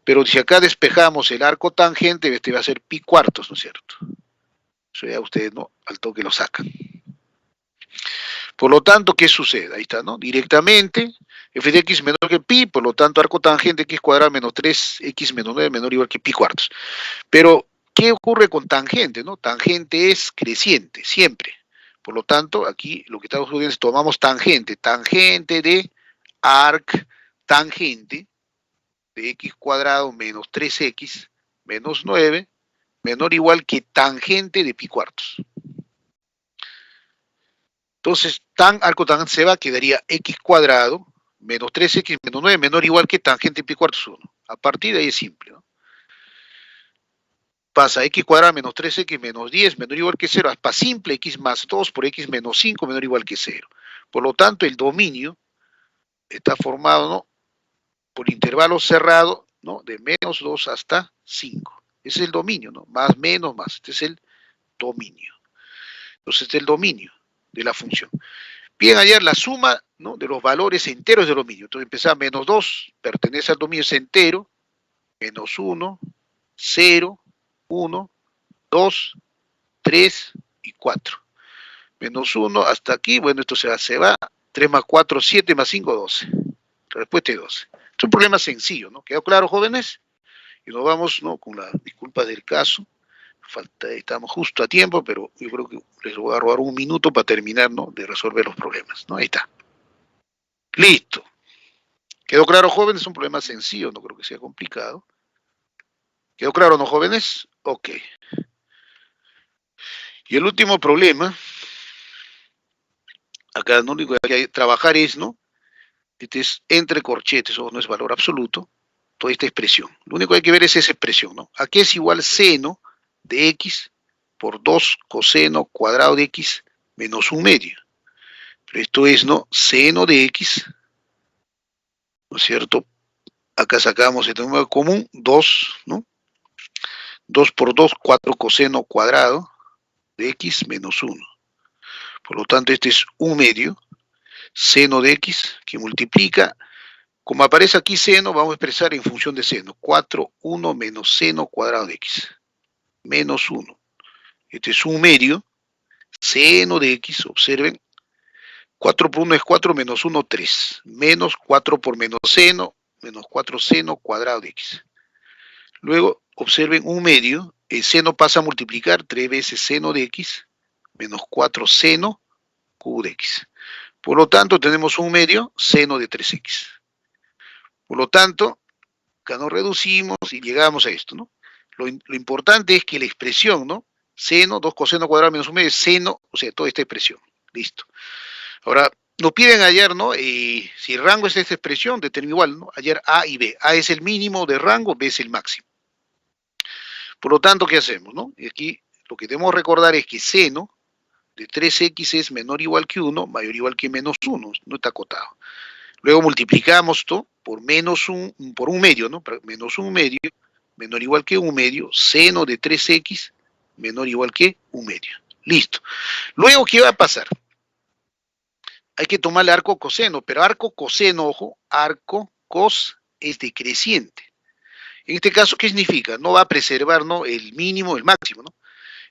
Pero si acá despejamos el arco tangente, este va a ser pi cuartos, ¿no es cierto? Eso ya ustedes, ¿no?, al toque lo sacan. Por lo tanto, ¿qué sucede? Ahí está, ¿no? Directamente, f de x menor que pi, por lo tanto, arco tangente x cuadrado menos 3x menos 9 menor o igual que pi cuartos. Pero, ¿qué ocurre con tangente, no? Tangente es creciente, siempre. Por lo tanto, aquí lo que estamos haciendo es tomamos tangente de arc tangente de x cuadrado menos 3x menos 9 menor o igual que tangente de pi cuartos. Entonces, arco tangente se va, quedaría x cuadrado menos 3x menos 9 menor o igual que tangente de pi cuartos 1. A partir de ahí es simple, ¿no? Pasa x cuadrado menos 3x menos 10 menor o igual que 0, hasta simple x más 2 por x menos 5 menor o igual que 0. Por lo tanto, el dominio está formado, ¿no?, por intervalo cerrado, ¿no?, de menos 2 hasta 5. Ese es el dominio, ¿no? Más, menos, más. Este es el dominio. Entonces, este es el dominio de la función. Bien, hallar la suma, ¿no?, de los valores enteros del dominio. Entonces, empezar menos 2, pertenece al dominio, es entero, menos 1, 0, 1, 2, 3 y 4. Menos 1 hasta aquí, bueno, esto se va, 3 más 4, 7 más 5, 12. La respuesta es 12. Es un problema sencillo, ¿no? ¿Quedó claro, jóvenes? Y nos vamos, ¿no?, con la disculpa del caso. Estamos justo a tiempo, pero yo creo que les voy a robar 1 minuto para terminar, ¿no?, de resolver los problemas, ¿no? Ahí está. Listo. ¿Quedó claro, jóvenes? Es un problema sencillo, no creo que sea complicado. ¿Quedó claro, no, jóvenes? Ok. Y el último problema, acá lo único que hay que trabajar es, ¿no?, este es entre corchetes, o no es valor absoluto, toda esta expresión. Lo único que hay que ver es esa expresión, ¿no? ¿A qué es igual seno de x por 2 coseno cuadrado de x menos 1/2. Pero esto es, ¿no? Seno de x, ¿no es cierto? Acá sacamos este número común, 2, ¿no? 2 por 2, 4 coseno cuadrado de x menos 1. Por lo tanto, este es 1/2, seno de x, que multiplica. Como aparece aquí seno, vamos a expresar en función de seno. 4, 1 menos seno cuadrado de x, menos 1. Este es 1/2, seno de x, observen. 4 por 1 es 4, menos 1, 3. Menos 4 por menos seno, menos 4 seno cuadrado de x. Luego, observen 1/2, el seno pasa a multiplicar 3 veces seno de x, menos 4 seno cubo de x. Por lo tanto, tenemos 1/2 seno de 3x. Por lo tanto, acá nos reducimos y llegamos a esto, ¿no? Lo importante es que la expresión, ¿no? Seno, 2 coseno cuadrado menos 1/2, seno, o sea, toda esta expresión. Listo. Ahora, nos piden hallar, ¿no? Si el rango es esta expresión, determina igual, ¿no? Hallar A y B. A es el mínimo de rango, B es el máximo. Por lo tanto, ¿qué hacemos, no? Y aquí lo que debemos recordar es que seno de 3x es menor o igual que 1, mayor o igual que menos 1, no está acotado. Luego multiplicamos esto por menos por 1/2, ¿no? Menos 1/2, menor o igual que 1/2, seno de 3x, menor o igual que 1/2. Listo. Luego, ¿qué va a pasar? Hay que tomar el arco coseno, pero arco coseno, ojo, arco cos es decreciente. En este caso, ¿qué significa? No va a preservar, ¿no? El mínimo, el máximo, ¿no?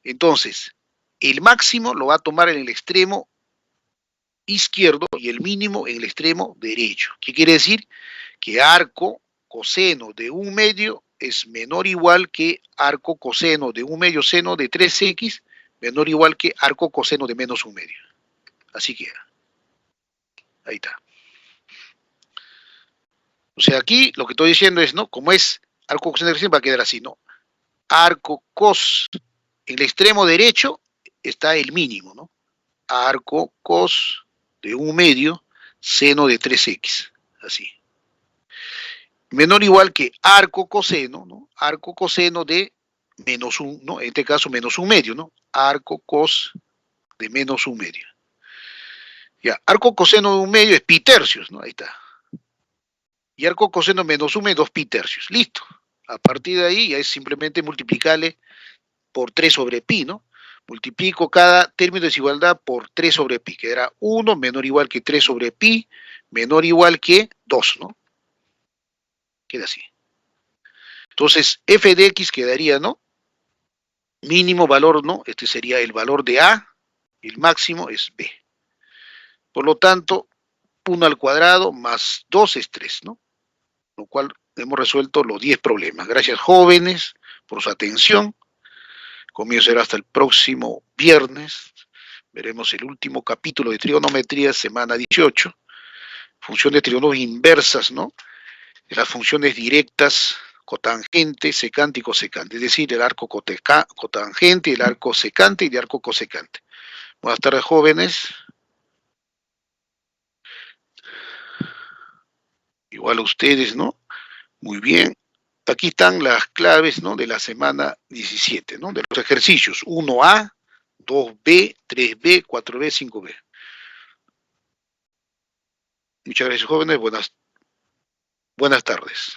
Entonces, el máximo lo va a tomar en el extremo izquierdo y el mínimo en el extremo derecho. ¿Qué quiere decir? Que arco coseno de 1/2 es menor o igual que arco coseno de 1/2 seno de 3x, menor o igual que arco coseno de menos 1/2. Así queda. Ahí está. O sea, aquí lo que estoy diciendo es, ¿no? Como es arco coseno de 3x, va a quedar así, ¿no? Arco cos, en el extremo derecho está el mínimo, ¿no? Arco cos de 1/2 seno de 3x, así. Menor o igual que arco coseno, ¿no? Arco coseno de menos 1, ¿no? En este caso menos 1/2, ¿no? Arco cos de menos 1/2. Ya, arco coseno de 1/2 es pi tercios, ¿no? Ahí está. Y arco coseno menos 1 es 2 pi tercios. Listo. A partir de ahí ya es simplemente multiplicarle por 3 sobre pi, ¿no? Multiplico cada término de desigualdad por 3 sobre pi. Quedará 1 menor o igual que 3 sobre pi, menor o igual que 2, ¿no? Queda así. Entonces, f de x quedaría, ¿no? Mínimo valor, ¿no? Este sería el valor de a, y el máximo es b. Por lo tanto, 1 al cuadrado más 2 es 3, ¿no? Lo cual hemos resuelto los 10 problemas. Gracias, jóvenes, por su atención. Conmigo será hasta el próximo viernes. Veremos el último capítulo de trigonometría, semana 18. Función de trigonometría inversas, ¿no? De las funciones directas, cotangente, secante y cosecante. Es decir, el arco cotangente, el arco secante y el arco cosecante. Buenas tardes, jóvenes. Igual a ustedes, ¿no? Muy bien. Aquí están las claves, ¿no? De la semana 17, ¿no? De los ejercicios 1A, 2B, 3B, 4B, 5B. Muchas gracias, jóvenes. Buenas tardes.